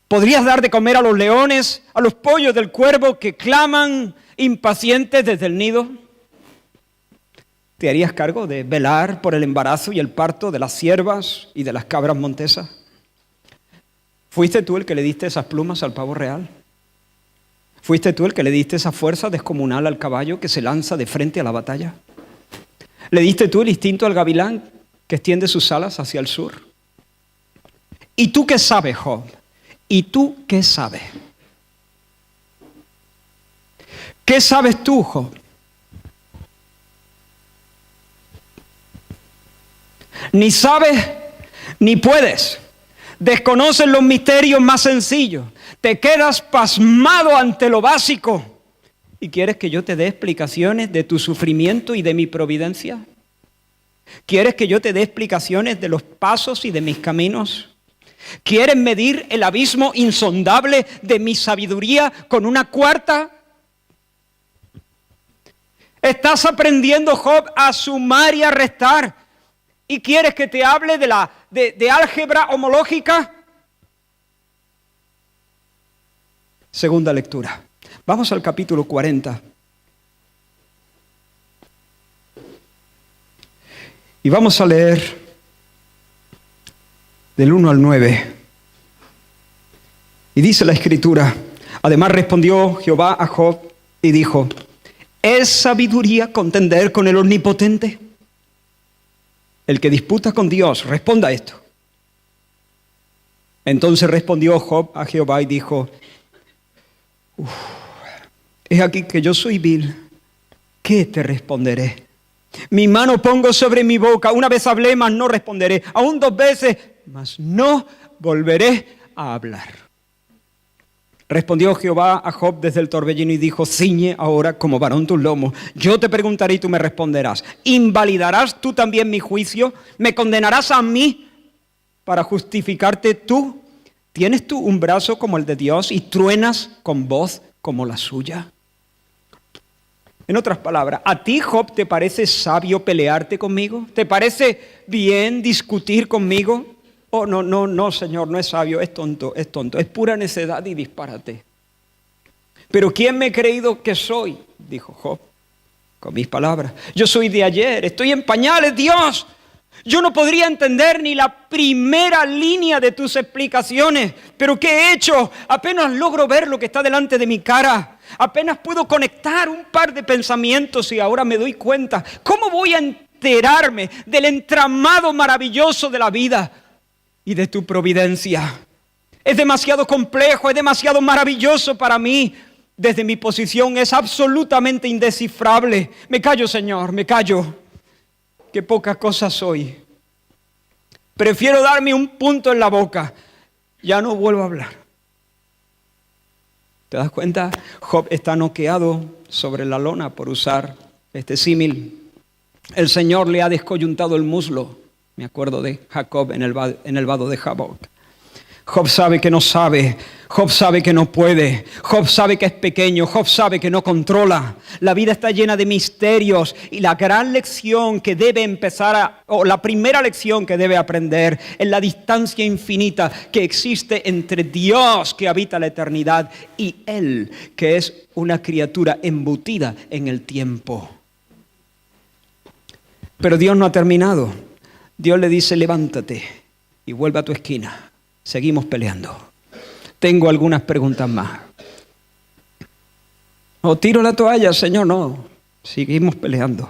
A: ¿Podrías dar de comer a los leones, a los pollos del cuervo que claman impacientes desde el nido? ¿Te harías cargo de velar por el embarazo y el parto de las ciervas y de las cabras montesas? ¿Fuiste tú el que le diste esas plumas al pavo real? ¿Fuiste tú el que le diste esa fuerza descomunal al caballo que se lanza de frente a la batalla? ¿Le diste tú el instinto al gavilán que extiende sus alas hacia el sur? ¿Y tú qué sabes, Job? ¿Y tú qué sabes? ¿Qué sabes tú, Job? Ni sabes ni puedes. Desconoces los misterios más sencillos. Te quedas pasmado ante lo básico. ¿Y quieres que yo te dé explicaciones de tu sufrimiento y de mi providencia? ¿Quieres que yo te dé explicaciones de los pasos y de mis caminos? ¿Quieres medir el abismo insondable de mi sabiduría con una cuarta? Estás aprendiendo, Job, a sumar y a restar. ¿Y quieres que te hable de álgebra homológica? Segunda lectura. Vamos al capítulo 40. Y vamos a leer del 1 al 9. Y dice la Escritura: además respondió Jehová a Job y dijo: ¿es sabiduría contender con el Omnipotente? El que disputa con Dios, responda esto. Entonces respondió Job a Jehová y dijo: es aquí que yo soy vil. ¿Qué te responderé? Mi mano pongo sobre mi boca. Una vez hablé, mas no responderé. Aún 2 veces, mas no volveré a hablar. Respondió Jehová a Job desde el torbellino y dijo: ciñe ahora como varón tus lomos. Yo te preguntaré y tú me responderás. ¿Invalidarás tú también mi juicio? ¿Me condenarás a mí para justificarte tú? ¿Tienes tú un brazo como el de Dios y truenas con voz como la suya? En otras palabras, ¿a ti, Job, te parece sabio pelearte conmigo? ¿Te parece bien discutir conmigo? Oh, no, Señor, no es sabio, es tonto, es pura necedad y disparate. Pero ¿quién me he creído que soy? Dijo Job, con mis palabras. Yo soy de ayer, estoy en pañales, Dios. Yo no podría entender ni la primera línea de tus explicaciones. ¿Pero qué he hecho? Apenas logro ver lo que está delante de mi cara. Apenas puedo conectar un par de pensamientos y ahora me doy cuenta. ¿Cómo voy a enterarme del entramado maravilloso de la vida y de tu providencia? Es demasiado complejo, es demasiado maravilloso para mí. Desde mi posición es absolutamente indescifrable. Me callo, Señor, me callo. Qué poca cosa soy. Prefiero darme un punto en la boca. Ya no vuelvo a hablar. ¿Te das cuenta? Job está noqueado sobre la lona, por usar este símil. El Señor le ha descoyuntado el muslo. Me acuerdo de Jacob en el vado de Jaboc. Job sabe que no sabe. Job sabe que no puede. Job sabe que es pequeño. Job sabe que no controla. La vida está llena de misterios. Y la gran lección que debe la primera lección que debe aprender es la distancia infinita que existe entre Dios, que habita la eternidad, y Él, que es una criatura embutida en el tiempo. Pero Dios no ha terminado. Dios le dice: levántate y vuelve a tu esquina. Seguimos peleando. Tengo algunas preguntas más. ¿O tiro la toalla, Señor? No. Seguimos peleando.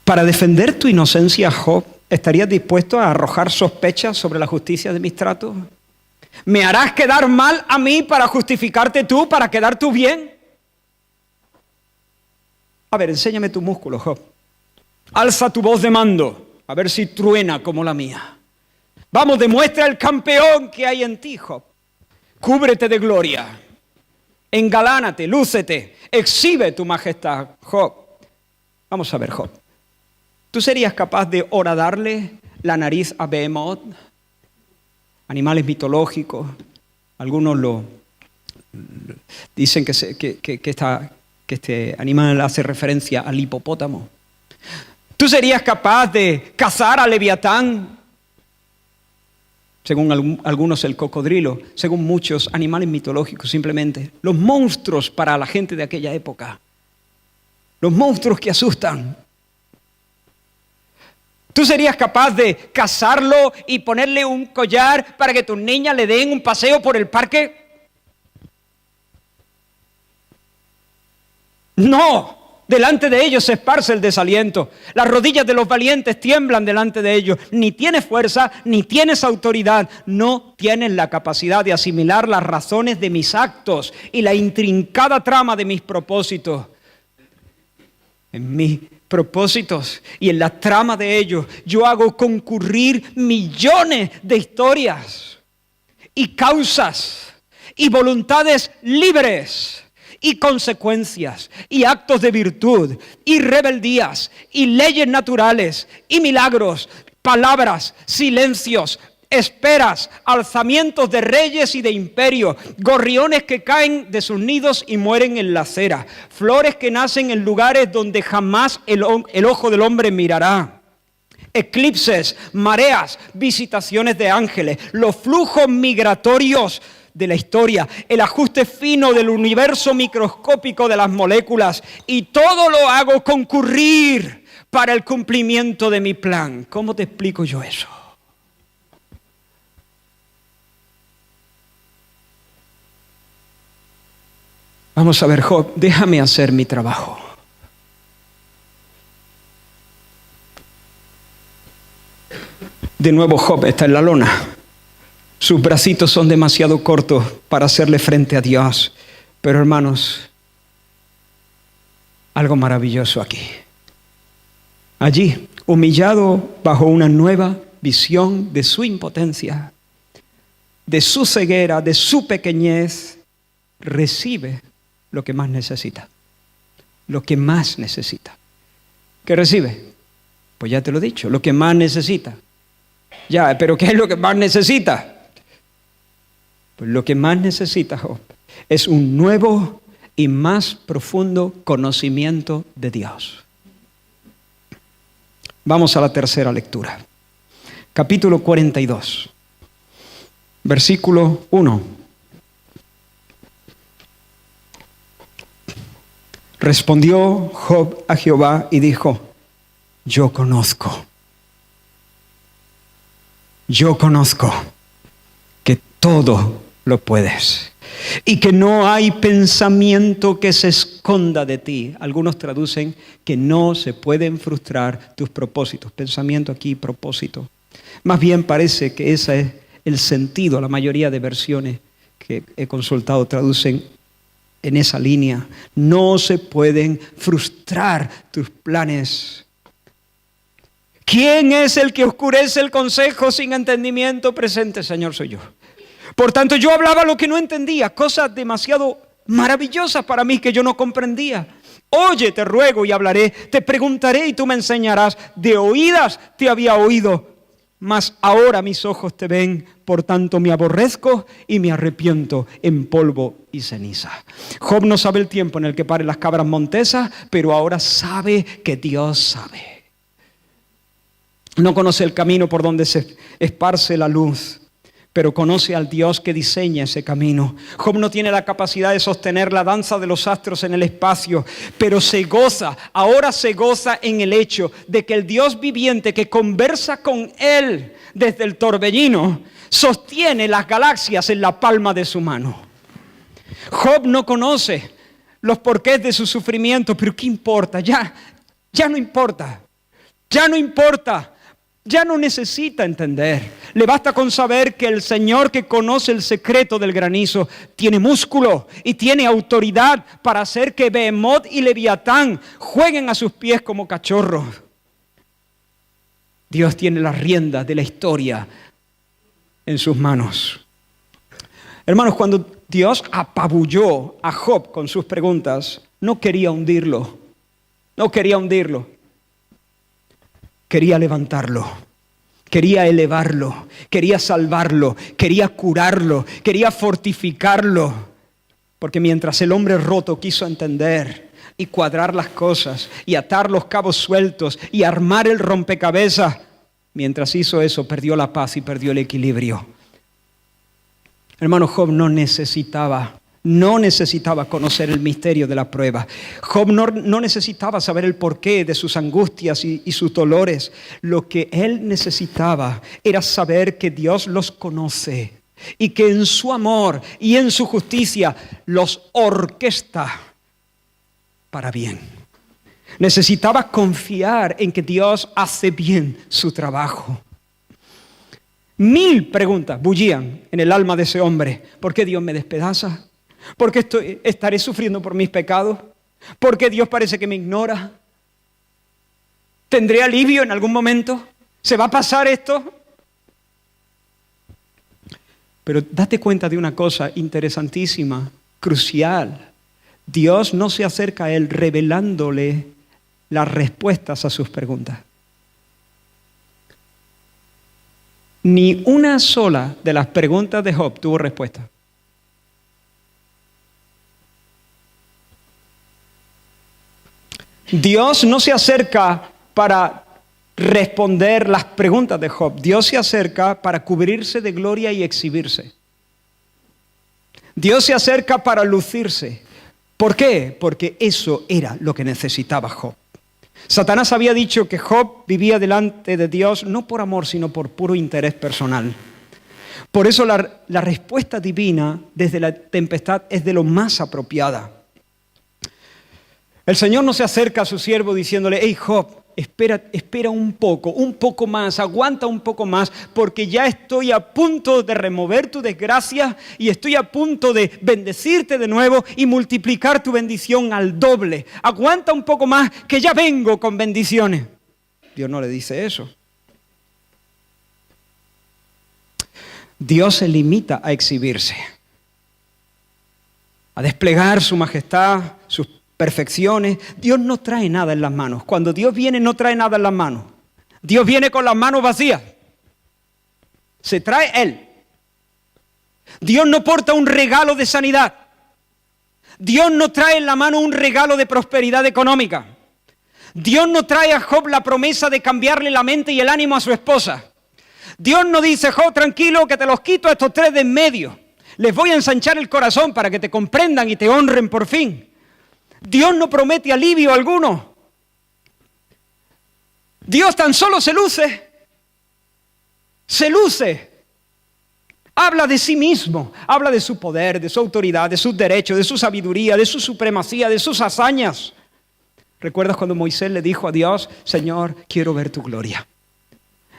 A: Para defender tu inocencia, Job, ¿estarías dispuesto a arrojar sospechas sobre la justicia de mis tratos? ¿Me harás quedar mal a mí para justificarte tú, para quedar tú bien? A ver, enséñame tu músculo, Job. Alza tu voz de mando, a ver si truena como la mía. Vamos, demuestra el campeón que hay en ti, Job. Cúbrete de gloria. Engalánate, lúcete, exhibe tu majestad, Job. Vamos a ver, Job. ¿Tú serías capaz de horadarle la nariz a Behemoth? Animales mitológicos. Algunos lo dicen que este animal hace referencia al hipopótamo. ¿Tú serías capaz de cazar a Leviatán? según algunos el cocodrilo, según muchos animales mitológicos simplemente. Los monstruos para la gente de aquella época. Los monstruos que asustan. ¿Tú serías capaz de cazarlo y ponerle un collar para que tus niñas le den un paseo por el parque? No. Delante de ellos se esparce el desaliento. Las rodillas de los valientes tiemblan delante de ellos. Ni tienes fuerza, ni tienes autoridad. No tienes la capacidad de asimilar las razones de mis actos y la intrincada trama de mis propósitos. En mis propósitos y en la trama de ellos, yo hago concurrir millones de historias y causas y voluntades libres y consecuencias y actos de virtud y rebeldías y leyes naturales y milagros, palabras, silencios, esperas, alzamientos de reyes y de imperios, gorriones que caen de sus nidos y mueren en la acera, flores que nacen en lugares donde jamás el ojo del hombre mirará, eclipses, mareas, visitaciones de ángeles, los flujos migratorios de la historia, el ajuste fino del universo microscópico de las moléculas, y todo lo hago concurrir para el cumplimiento de mi plan. ¿Cómo te explico yo eso? Vamos a ver, Job, déjame hacer mi trabajo. De nuevo Job está en la lona. Sus bracitos son demasiado cortos para hacerle frente a Dios. Pero hermanos, algo maravilloso aquí. Allí, humillado bajo una nueva visión de su impotencia, de su ceguera, de su pequeñez, recibe lo que más necesita. Lo que más necesita. ¿Qué recibe? Pues ya te lo he dicho, lo que más necesita. Ya, pero ¿qué es lo que más necesita? Pues lo que más necesita Job es un nuevo y más profundo conocimiento de Dios. Vamos a la tercera lectura. Capítulo 42, versículo 1. Respondió Job a Jehová y dijo: yo conozco que todo lo puedes y que no hay pensamiento que se esconda de ti. Algunos traducen que no se pueden frustrar tus propósitos. Pensamiento aquí, propósito. Más bien parece que ese es el sentido. La mayoría de versiones que he consultado traducen en esa línea. No se pueden frustrar tus planes. ¿Quién es el que oscurece el consejo sin entendimiento? Presente, Señor, soy yo. Por tanto, yo hablaba lo que no entendía, cosas demasiado maravillosas para mí que yo no comprendía. Oye, te ruego y hablaré, te preguntaré y tú me enseñarás. De oídas te había oído, mas ahora mis ojos te ven. Por tanto, me aborrezco y me arrepiento en polvo y ceniza. Job no sabe el tiempo en el que paren las cabras montesas, pero ahora sabe que Dios sabe. No conoce el camino por donde se esparce la luz, pero conoce al Dios que diseña ese camino. Job no tiene la capacidad de sostener la danza de los astros en el espacio, pero ahora se goza en el hecho de que el Dios viviente que conversa con él desde el torbellino, sostiene las galaxias en la palma de su mano. Job no conoce los porqués de su sufrimiento, pero ¿qué importa? Ya no importa. Ya no importa. Ya no necesita entender. Le basta con saber que el Señor que conoce el secreto del granizo tiene músculo y tiene autoridad para hacer que Behemoth y Leviatán jueguen a sus pies como cachorros. Dios tiene las riendas de la historia en sus manos. Hermanos, cuando Dios apabulló a Job con sus preguntas, no quería hundirlo. No quería hundirlo. Quería levantarlo, quería elevarlo, quería salvarlo, quería curarlo, quería fortificarlo. Porque mientras el hombre roto quiso entender y cuadrar las cosas y atar los cabos sueltos y armar el rompecabezas, mientras hizo eso perdió la paz y perdió el equilibrio. Hermano, Job no necesitaba conocer el misterio de la prueba. Job no necesitaba saber el porqué de sus angustias y sus dolores. Lo que él necesitaba era saber que Dios los conoce y que en su amor y en su justicia los orquesta para bien. Necesitaba confiar en que Dios hace bien su trabajo. 1000 preguntas bullían en el alma de ese hombre. ¿Por qué Dios me despedaza? ¿Por qué estaré sufriendo por mis pecados? ¿Por qué Dios parece que me ignora? ¿Tendré alivio en algún momento? ¿Se va a pasar esto? Pero date cuenta de una cosa interesantísima, crucial. Dios no se acerca a él revelándole las respuestas a sus preguntas. Ni una sola de las preguntas de Job tuvo respuesta. Dios no se acerca para responder las preguntas de Job. Dios se acerca para cubrirse de gloria y exhibirse. Dios se acerca para lucirse. ¿Por qué? Porque eso era lo que necesitaba Job. Satanás había dicho que Job vivía delante de Dios no por amor, sino por puro interés personal. Por eso la respuesta divina desde la tempestad es de lo más apropiada. El Señor no se acerca a su siervo diciéndole: hey Job, espera un poco más, aguanta un poco más, porque ya estoy a punto de remover tu desgracia y estoy a punto de bendecirte de nuevo y multiplicar tu bendición al doble. Aguanta un poco más, que ya vengo con bendiciones. Dios no le dice eso. Dios se limita a exhibirse, a desplegar su majestad, sus perfecciones. Dios no trae nada en las manos. Cuando Dios viene, no trae nada en las manos. Dios viene con las manos vacías. Se trae Él. Dios no porta un regalo de sanidad. Dios no trae en la mano un regalo de prosperidad económica. Dios no trae a Job la promesa de cambiarle la mente y el ánimo a su esposa. Dios no dice: Job, tranquilo, que te los quito a estos 3 de en medio. Les voy a ensanchar el corazón para que te comprendan y te honren por fin. Dios no promete alivio alguno. Dios tan solo se luce. Se luce. Habla de sí mismo. Habla de su poder, de su autoridad, de sus derechos, de su sabiduría, de su supremacía, de sus hazañas. ¿Recuerdas cuando Moisés le dijo a Dios: Señor, quiero ver tu gloria?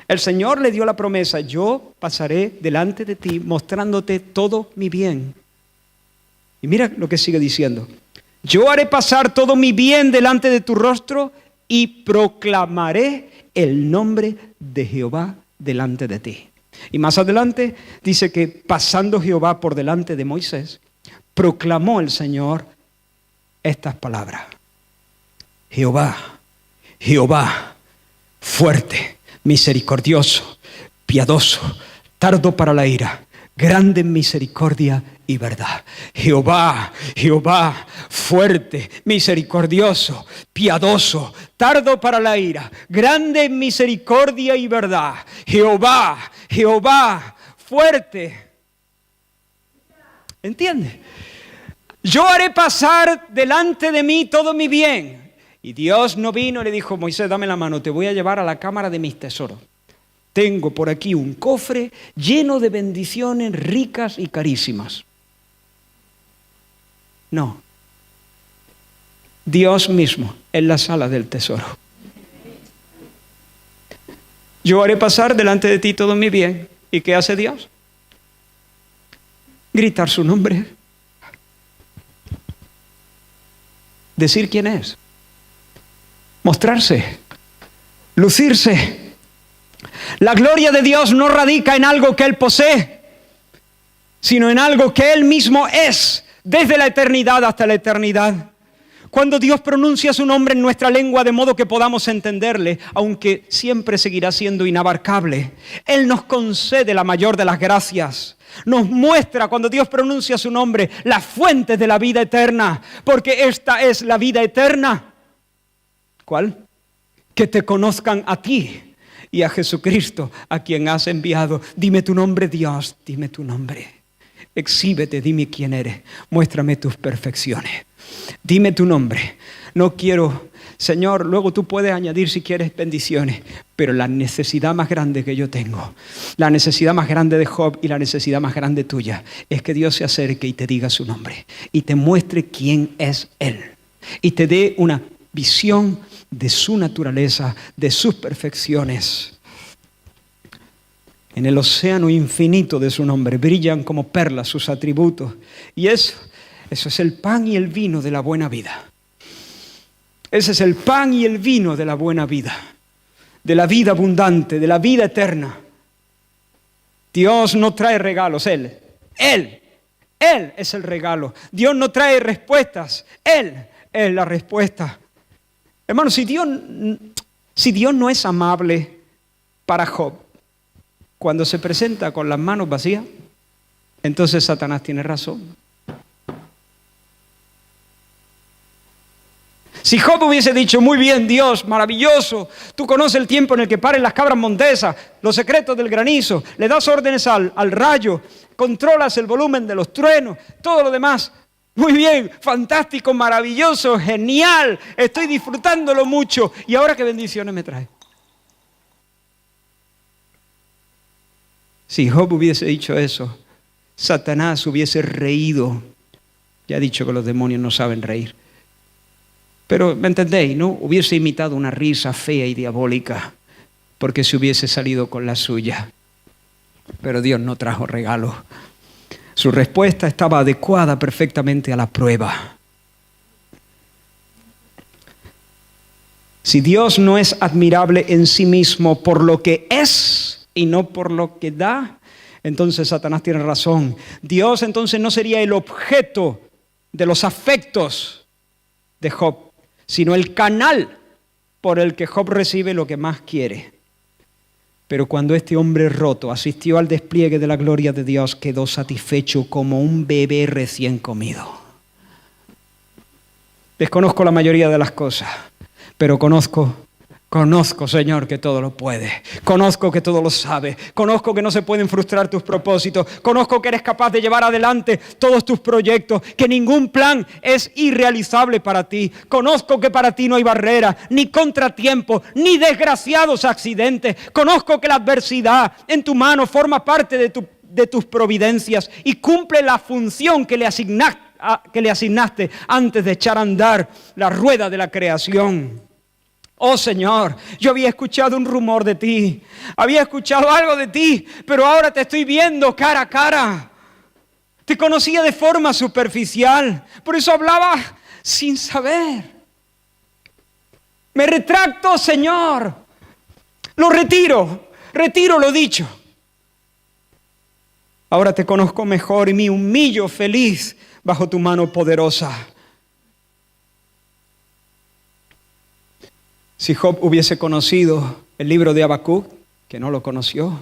A: El Señor le dio la promesa: yo pasaré delante de ti mostrándote todo mi bien. Y mira lo que sigue diciendo: yo haré pasar todo mi bien delante de tu rostro y proclamaré el nombre de Jehová delante de ti. Y más adelante dice que pasando Jehová por delante de Moisés, proclamó el Señor estas palabras: Jehová, Jehová, fuerte, misericordioso, piadoso, tardo para la ira, grande en misericordia y verdad. Jehová, Jehová, fuerte, misericordioso, piadoso, tardo para la ira, grande en misericordia y verdad. Jehová, Jehová, fuerte. ¿Entiendes? Yo haré pasar delante de mí todo mi bien. Y Dios no vino y le dijo: Moisés, dame la mano, te voy a llevar a la cámara de mis tesoros. Tengo por aquí un cofre lleno de bendiciones ricas y carísimas. No. Dios mismo en la sala del tesoro. Yo haré pasar delante de ti todo mi bien. ¿Y qué hace Dios? Gritar su nombre. Decir quién es. Mostrarse. Lucirse. La gloria de Dios no radica en algo que Él posee, sino en algo que Él mismo es, desde la eternidad hasta la eternidad. Cuando Dios pronuncia su nombre en nuestra lengua de modo que podamos entenderle, aunque siempre seguirá siendo inabarcable, Él nos concede la mayor de las gracias. Nos muestra, cuando Dios pronuncia su nombre, las fuentes de la vida eterna, porque esta es la vida eterna. ¿Cuál? Que te conozcan a ti y a Jesucristo, a quien has enviado. Dime tu nombre, Dios, dime tu nombre. Exhíbete, dime quién eres. Muéstrame tus perfecciones. Dime tu nombre. No quiero, Señor, luego tú puedes añadir si quieres bendiciones, pero la necesidad más grande que yo tengo, la necesidad más grande de Job y la necesidad más grande tuya, es que Dios se acerque y te diga su nombre y te muestre quién es Él y te dé una visión de su naturaleza, de sus perfecciones. En el océano infinito de su nombre brillan como perlas sus atributos. Y eso es el pan y el vino de la buena vida. Ese es el pan y el vino de la buena vida, de la vida abundante, de la vida eterna. Dios no trae regalos, Él es el regalo. Dios no trae respuestas, Él es la respuesta. Hermanos, si Dios no es amable para Job, cuando se presenta con las manos vacías, entonces Satanás tiene razón. Si Job hubiese dicho, muy bien Dios, maravilloso, tú conoces el tiempo en el que paren las cabras montesas, los secretos del granizo, le das órdenes al rayo, controlas el volumen de los truenos, todo lo demás, muy bien, fantástico, maravilloso, genial, estoy disfrutándolo mucho, ¿y ahora qué bendiciones me trae? Si Job hubiese dicho eso, Satanás hubiese reído. Ya he dicho que los demonios no saben reír. Pero, ¿me entendéis, no? Hubiese imitado una risa fea y diabólica porque se hubiese salido con la suya. Pero Dios no trajo regalos. Su respuesta estaba adecuada perfectamente a la prueba. Si Dios no es admirable en sí mismo por lo que es y no por lo que da, entonces Satanás tiene razón. Dios entonces no sería el objeto de los afectos de Job, sino el canal por el que Job recibe lo que más quiere. Pero cuando este hombre roto asistió al despliegue de la gloria de Dios, quedó satisfecho como un bebé recién comido. Desconozco la mayoría de las cosas, pero conozco, Señor, que todo lo puede. Conozco que todo lo sabe. Conozco que no se pueden frustrar tus propósitos. Conozco que eres capaz de llevar adelante todos tus proyectos, que ningún plan es irrealizable para ti. Conozco que para ti no hay barrera, ni contratiempo, ni desgraciados accidentes. Conozco que la adversidad en tu mano forma parte de tus providencias y cumple la función que le asignaste antes de echar a andar la rueda de la creación. Oh Señor, yo había escuchado un rumor de ti, había escuchado algo de ti, pero ahora te estoy viendo cara a cara. Te conocía de forma superficial, por eso hablaba sin saber. Me retracto, Señor, lo retiro lo dicho. Ahora te conozco mejor y me humillo feliz bajo tu mano poderosa. Si Job hubiese conocido el libro de Habacuc, que no lo conoció,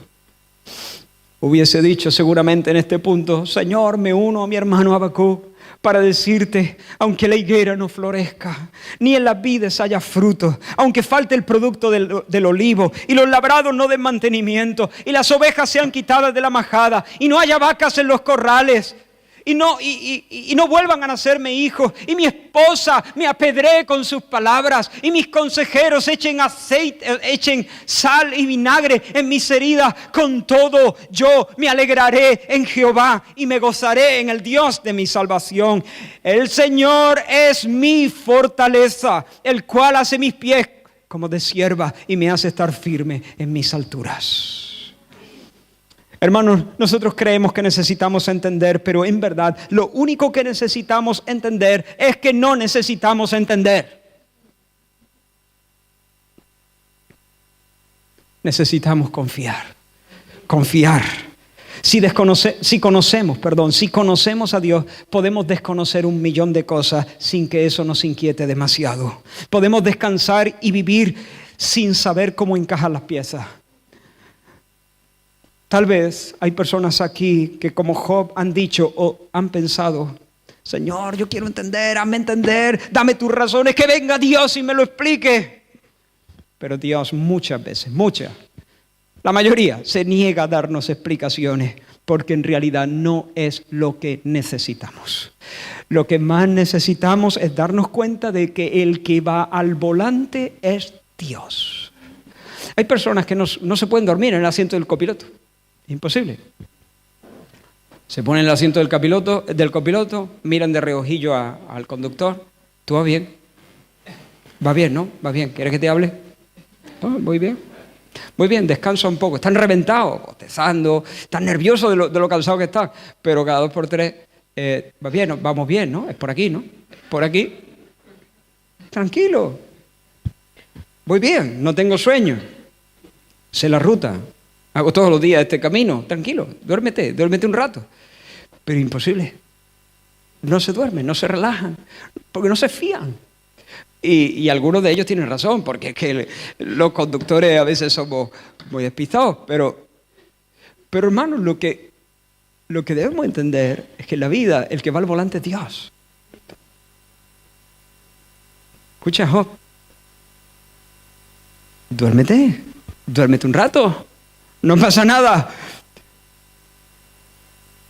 A: hubiese dicho seguramente en este punto, Señor, me uno a mi hermano Habacuc para decirte, aunque la higuera no florezca, ni en las vides haya fruto, aunque falte el producto del olivo, y los labrados no den mantenimiento, y las ovejas sean quitadas de la majada, y no haya vacas en los corrales, y no vuelvan a nacerme hijos, y mi esposa me apedree con sus palabras, y mis consejeros echen sal y vinagre en mis heridas. Con todo yo me alegraré en Jehová y me gozaré en el Dios de mi salvación. El Señor es mi fortaleza, el cual hace mis pies como de sierva y me hace estar firme en mis alturas. Hermanos, nosotros creemos que necesitamos entender, pero en verdad lo único que necesitamos entender es que no necesitamos entender. Necesitamos confiar. Si conocemos a Dios, podemos desconocer 1.000.000 de cosas sin que eso nos inquiete demasiado. Podemos descansar y vivir sin saber cómo encajar las piezas. Tal vez hay personas aquí que como Job han dicho o han pensado, Señor, yo quiero entender, hazme entender, dame tus razones, que venga Dios y me lo explique. Pero Dios muchas veces, la mayoría, se niega a darnos explicaciones porque en realidad no es lo que necesitamos. Lo que más necesitamos es darnos cuenta de que el que va al volante es Dios. Hay personas que no se pueden dormir en el asiento del copiloto. Imposible. Se ponen en el asiento del copiloto, miran de reojillo al conductor. ¿Tú vas bien? Va bien, ¿no? Va bien. ¿Quieres que te hable? Oh, voy bien. Muy bien, descansa un poco. Están reventados, bostezando, están nerviosos de lo cansado que están. Pero cada 2 por 3, va bien, ¿no? Vamos bien, ¿no? Es por aquí, ¿no? Por aquí. Tranquilo. Voy bien, no tengo sueño. Sé la ruta. Hago todos los días este camino. Tranquilo, duérmete un rato. Pero imposible. No se duermen, no se relajan, porque no se fían. Y algunos de ellos tienen razón, porque es que los conductores a veces somos muy despistados. Pero hermanos, lo que debemos entender es que en la vida el que va al volante es Dios. Escucha, Job. Duérmete un rato. No pasa nada.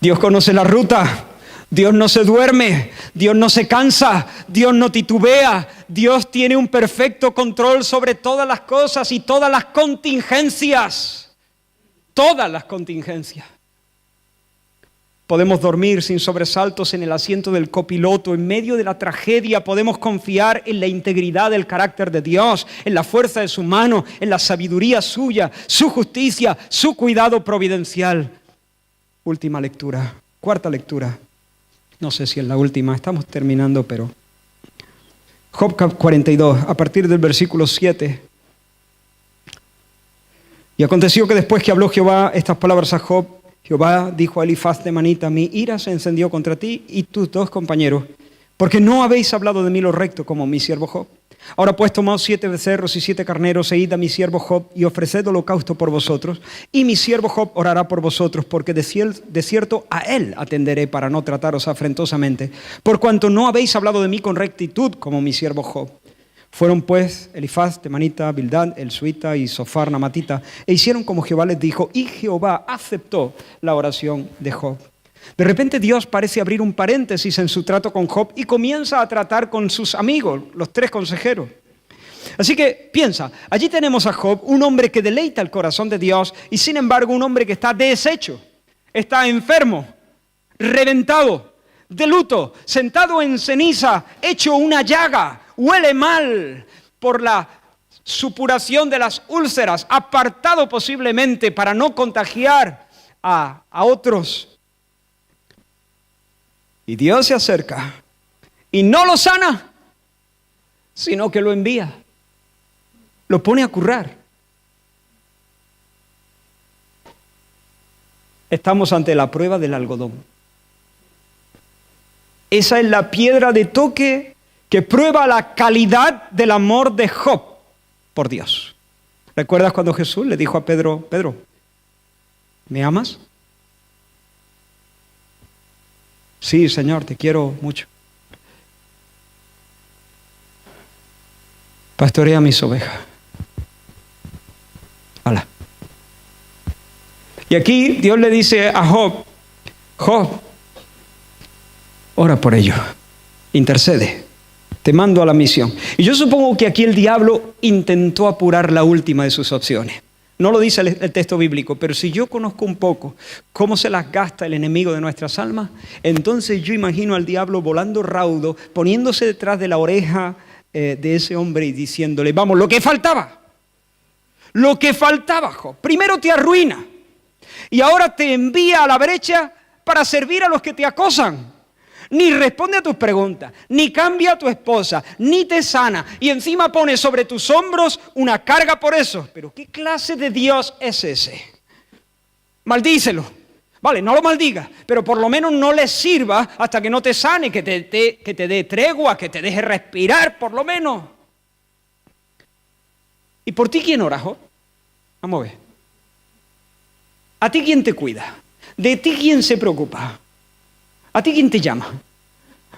A: Dios conoce la ruta. Dios no se duerme, Dios no se cansa, Dios no titubea, Dios tiene un perfecto control sobre todas las cosas y todas las contingencias. Todas las contingencias. Podemos dormir sin sobresaltos en el asiento del copiloto. En medio de la tragedia podemos confiar en la integridad del carácter de Dios, en la fuerza de su mano, en la sabiduría suya, su justicia, su cuidado providencial. Última lectura, cuarta lectura. No sé si es la última, estamos terminando, pero... Job 42, a partir del versículo 7. Y aconteció que después que habló Jehová estas palabras a Job, Jehová dijo a Elifaz temanita: mi ira se encendió contra ti y tus 2 compañeros, porque no habéis hablado de mí lo recto como mi siervo Job. Ahora pues tomaos 7 becerros y 7 carneros e id a mi siervo Job y ofreced holocausto por vosotros, y mi siervo Job orará por vosotros, porque de cierto a él atenderé para no trataros afrentosamente, por cuanto no habéis hablado de mí con rectitud como mi siervo Job. Fueron pues Elifaz temanita, Bildad el suita y Sofar namatita, e hicieron como Jehová les dijo, y Jehová aceptó la oración de Job. De repente Dios parece abrir un paréntesis en su trato con Job y comienza a tratar con sus amigos, los 3 consejeros. Así que piensa, allí tenemos a Job, un hombre que deleita el corazón de Dios y sin embargo un hombre que está deshecho, está enfermo, reventado, de luto, sentado en ceniza, hecho una llaga, huele mal por la supuración de las úlceras, apartado posiblemente para no contagiar a otros. Y Dios se acerca y no lo sana, sino que lo envía, lo pone a currar. Estamos ante la prueba del algodón. Esa es la piedra de toque que prueba la calidad del amor de Job por Dios. ¿Recuerdas cuando Jesús le dijo a Pedro, Pedro, ¿me amas? Sí, Señor, te quiero mucho. Pastorea mis ovejas. Hala. Y aquí Dios le dice a Job, Job, ora por ellos, intercede, te mando a la misión. Y yo supongo que aquí el diablo intentó apurar la última de sus opciones. No lo dice el texto bíblico, pero si yo conozco un poco cómo se las gasta el enemigo de nuestras almas, entonces yo imagino al diablo volando raudo, poniéndose detrás de la oreja de ese hombre y diciéndole, vamos, lo que faltaba, Job, primero te arruina y ahora te envía a la brecha para servir a los que te acosan. Ni responde a tus preguntas, ni cambia a tu esposa, ni te sana. Y encima pone sobre tus hombros una carga por eso. Pero ¿qué clase de Dios es ese? Maldícelo. Vale, no lo maldigas, pero por lo menos no le sirva hasta que no te sane, que te dé tregua, que te deje respirar, por lo menos. ¿Y por ti quién ora, Job? Vamos a ver. ¿A ti quién te cuida? ¿De ti quién se preocupa? ¿A ti quién te llama?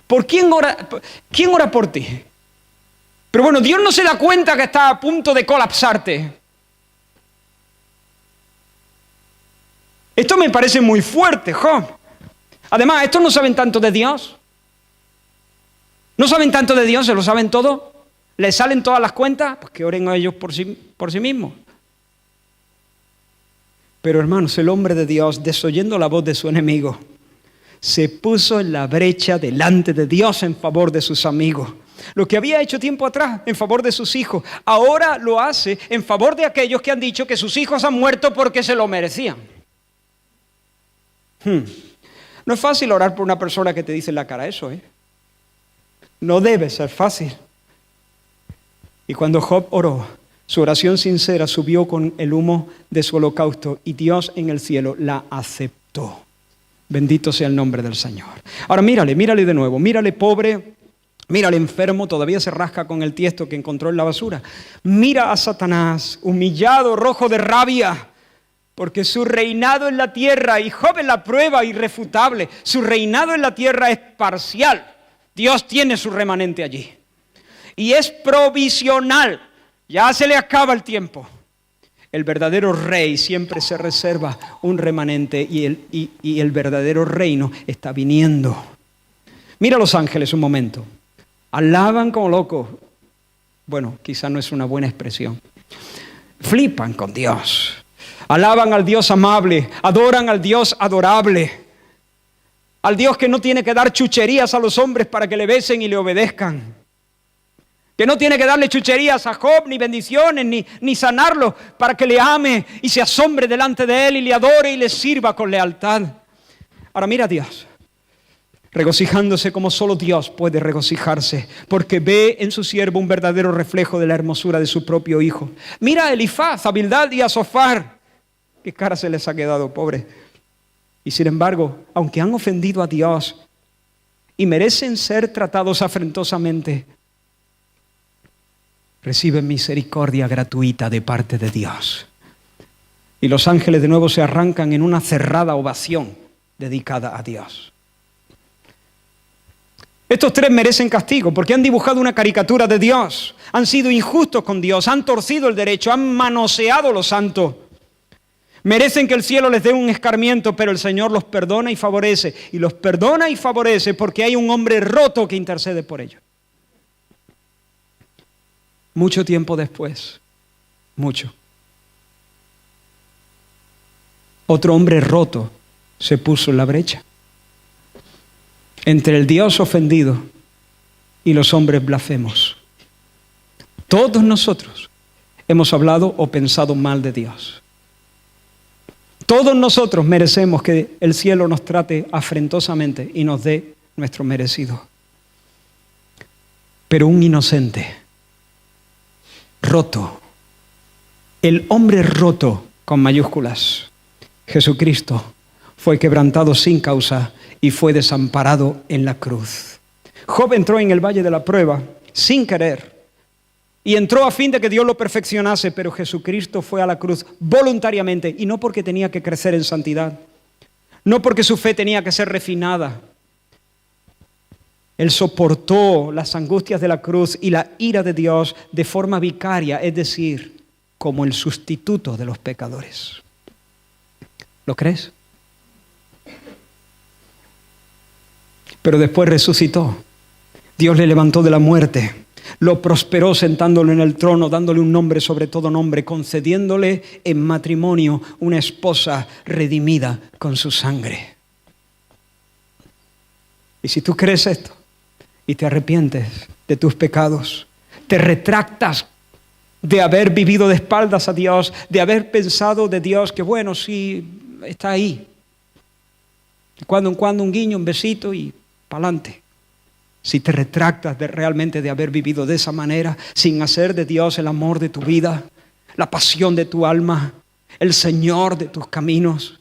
A: ¿Por quién ora? ¿Quién ora por ti? Pero bueno, Dios no se da cuenta que está a punto de colapsarte. Esto me parece muy fuerte, Job. Además, estos no saben tanto de Dios. No saben tanto de Dios, se lo saben todo. ¿Les salen todas las cuentas? Pues que oren a ellos por sí mismos. Pero hermanos, el hombre de Dios, desoyendo la voz de su enemigo, se puso en la brecha delante de Dios en favor de sus amigos. Lo que había hecho tiempo atrás en favor de sus hijos, ahora lo hace en favor de aquellos que han dicho que sus hijos han muerto porque se lo merecían. No es fácil orar por una persona que te dice en la cara eso, ¿eh? No debe ser fácil. Y cuando Job oró, su oración sincera subió con el humo de su holocausto y Dios en el cielo la aceptó. Bendito sea el nombre del Señor. Ahora mírale de nuevo, mírale pobre, mírale enfermo, todavía se rasca con el tiesto que encontró en la basura. Mira a Satanás, humillado, rojo de rabia, porque su reinado en la tierra, y Job es la prueba irrefutable, su reinado en la tierra es parcial. Dios tiene su remanente allí. Y es provisional. Ya se le acaba el tiempo. El verdadero rey siempre se reserva un remanente y el verdadero reino está viniendo. Mira a los ángeles un momento. Alaban como locos. Bueno, quizá no es una buena expresión. Flipan con Dios. Alaban al Dios amable. Adoran al Dios adorable. Al Dios que no tiene que dar chucherías a los hombres para que le besen y le obedezcan. Que no tiene que darle chucherías a Job, ni bendiciones, ni sanarlo para que le ame y se asombre delante de él y le adore y le sirva con lealtad. Ahora mira a Dios, regocijándose como solo Dios puede regocijarse, porque ve en su siervo un verdadero reflejo de la hermosura de su propio hijo. Mira a Elifaz, a Bildad y a Zofar. Qué cara se les ha quedado, pobre. Y sin embargo, aunque han ofendido a Dios y merecen ser tratados afrentosamente, reciben misericordia gratuita de parte de Dios. Y los ángeles de nuevo se arrancan en una cerrada ovación dedicada a Dios. Estos tres merecen castigo porque han dibujado una caricatura de Dios, han sido injustos con Dios, han torcido el derecho, han manoseado lo santo. Merecen que el cielo les dé un escarmiento, pero el Señor los perdona y favorece. Y los perdona y favorece porque hay un hombre roto que intercede por ellos. Mucho tiempo después, otro hombre roto se puso en la brecha entre el Dios ofendido y los hombres blasfemos. Todos nosotros hemos hablado o pensado mal de Dios. Todos nosotros merecemos que el cielo nos trate afrentosamente y nos dé nuestro merecido. Pero un inocente, roto, el hombre roto con mayúsculas, Jesucristo, fue quebrantado sin causa y fue desamparado en la cruz. Job entró en el valle de la prueba sin querer y entró a fin de que Dios lo perfeccionase, pero Jesucristo fue a la cruz voluntariamente y no porque tenía que crecer en santidad, no porque su fe tenía que ser refinada. Él soportó las angustias de la cruz y la ira de Dios de forma vicaria, es decir, como el sustituto de los pecadores. ¿Lo crees? Pero después resucitó. Dios le levantó de la muerte, lo prosperó sentándolo en el trono, dándole un nombre sobre todo nombre, concediéndole en matrimonio una esposa redimida con su sangre. Y si tú crees esto y te arrepientes de tus pecados, te retractas de haber vivido de espaldas a Dios, de haber pensado de Dios que bueno, sí, está ahí. De cuando en cuando un guiño, un besito y pa'lante. Si te retractas realmente de haber vivido de esa manera, sin hacer de Dios el amor de tu vida, la pasión de tu alma, el Señor de tus caminos,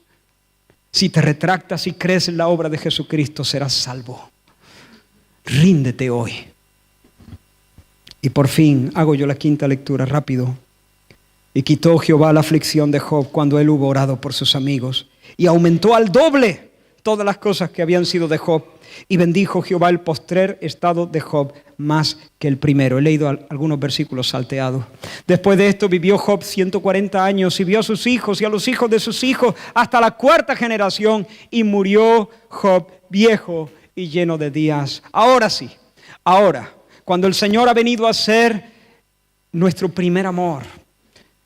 A: si te retractas y crees en la obra de Jesucristo, serás salvo. Ríndete hoy. Y por fin hago yo la quinta lectura rápido. Y quitó Jehová la aflicción de Job cuando él hubo orado por sus amigos, y aumentó al doble todas las cosas que habían sido de Job. Y bendijo Jehová el postrer estado de Job más que el primero. He leído algunos versículos salteados. Después de esto vivió Job 140 años y vio a sus hijos y a los hijos de sus hijos hasta la cuarta generación. Y murió Job viejo y lleno de días. Ahora sí, ahora, cuando el Señor ha venido a ser nuestro primer amor,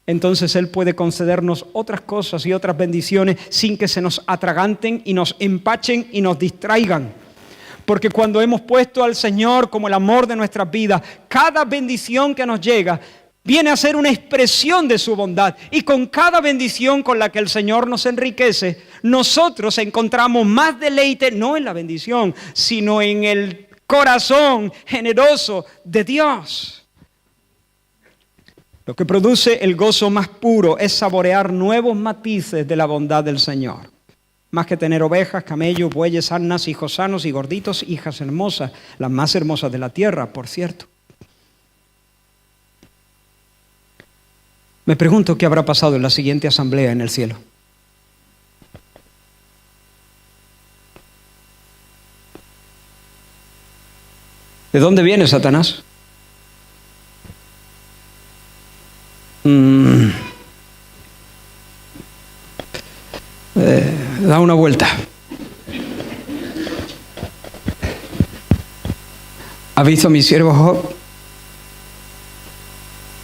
A: entonces Él puede concedernos otras cosas y otras bendiciones sin que se nos atraganten y nos empachen y nos distraigan. Porque cuando hemos puesto al Señor como el amor de nuestras vidas, cada bendición que nos llega viene a ser una expresión de su bondad. Y con cada bendición con la que el Señor nos enriquece, nosotros encontramos más deleite, no en la bendición, sino en el corazón generoso de Dios. Lo que produce el gozo más puro es saborear nuevos matices de la bondad del Señor. Más que tener ovejas, camellos, bueyes, asnas, hijos sanos y gorditos, hijas hermosas, las más hermosas de la tierra, por cierto. Me pregunto qué habrá pasado en la siguiente asamblea en el cielo. ¿De dónde viene Satanás? Da una vuelta. ¿Has visto a mi siervo Job?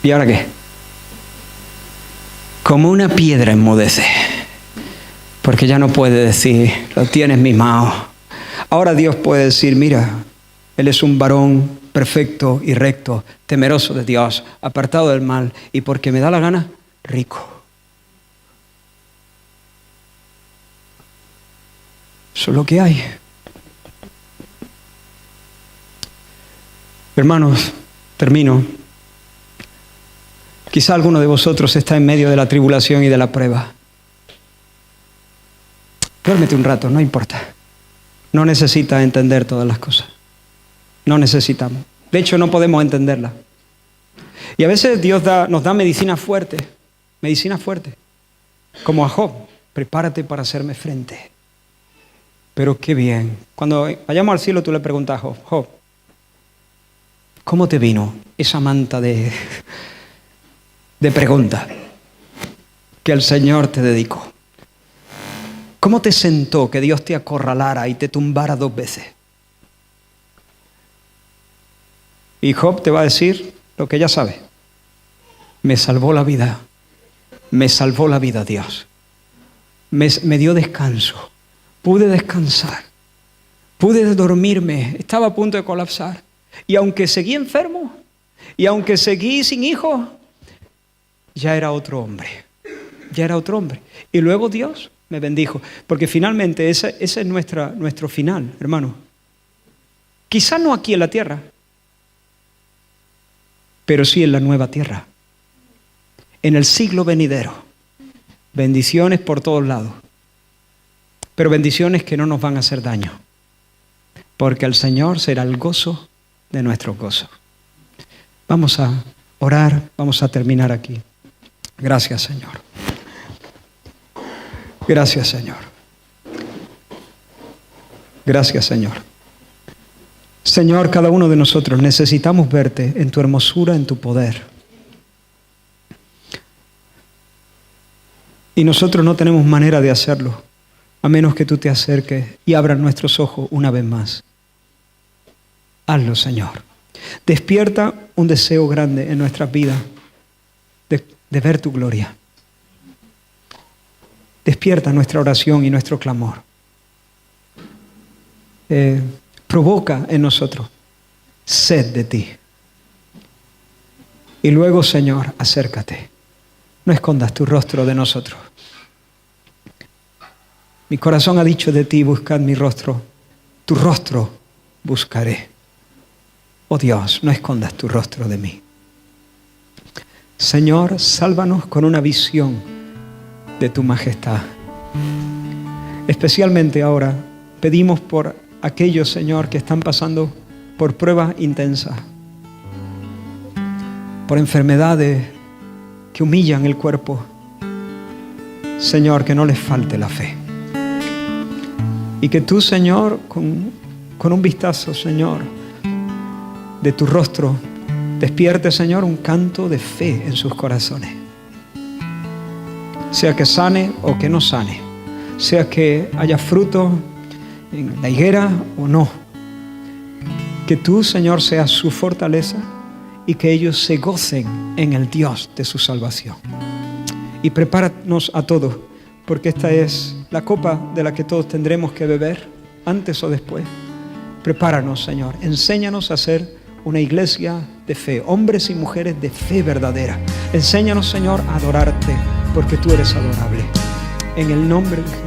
A: ¿Y ahora qué? Como una piedra enmudece, porque ya no puede decir, lo tienes mimado. Ahora Dios puede decir, mira, él es un varón perfecto y recto, temeroso de Dios, apartado del mal, y porque me da la gana, rico. Eso es lo que hay. Hermanos, termino. Quizá alguno de vosotros está en medio de la tribulación y de la prueba. Duérmete un rato, no importa. No necesitas entender todas las cosas. No necesitamos. De hecho, no podemos entenderla. Y a veces Dios nos da medicina fuerte, como a Job. Prepárate para hacerme frente. Pero qué bien. Cuando vayamos al cielo, tú le preguntas a Job, Job, ¿cómo te vino esa manta de preguntas que el Señor te dedicó? ¿Cómo te sentó que Dios te acorralara y te tumbara 2 veces? Y Job te va a decir lo que ya sabe. Me salvó la vida. Me salvó la vida Dios. Me dio descanso. Pude descansar. Pude dormirme. Estaba a punto de colapsar. Y aunque seguí enfermo, y aunque seguí sin hijos, ya era otro hombre. Ya era otro hombre. Y luego Dios me bendijo. Porque finalmente ese es nuestro final, hermano. Quizás no aquí en la tierra, pero sí en la nueva tierra. En el siglo venidero. Bendiciones por todos lados. Pero bendiciones que no nos van a hacer daño. Porque el Señor será el gozo de nuestro gozo. Vamos a orar, vamos a terminar aquí. Gracias, Señor. Gracias, Señor. Gracias, Señor. Señor, cada uno de nosotros necesitamos verte en tu hermosura, en tu poder. Y nosotros no tenemos manera de hacerlo, a menos que tú te acerques y abras nuestros ojos una vez más. Hazlo, Señor. Despierta un deseo grande en nuestras vidas de ver tu gloria. Despierta nuestra oración y nuestro clamor. Provoca en nosotros sed de ti. Y luego, Señor, acércate. No escondas tu rostro de nosotros. Mi corazón ha dicho de ti, buscad mi rostro. Tu rostro buscaré. Oh Dios, no escondas tu rostro de mí. Señor, sálvanos con una visión de tu majestad. Especialmente ahora pedimos por aquellos, Señor, que están pasando por pruebas intensas, por enfermedades que humillan el cuerpo. Señor, que no les falte la fe. Y que tú, Señor, con con un vistazo, Señor, de tu rostro, despierte, Señor, un canto de fe en sus corazones. Sea que sane o que no sane, sea que haya fruto en la higuera o no. Que tú, Señor, seas su fortaleza y que ellos se gocen en el Dios de su salvación. Y prepáranos a todos, porque esta es la copa de la que todos tendremos que beber, antes o después. Prepáranos, Señor. Enséñanos a ser una iglesia de fe, hombres y mujeres de fe verdadera. Enséñanos, Señor, a adorarte, porque tú eres adorable. En el nombre de Jesús.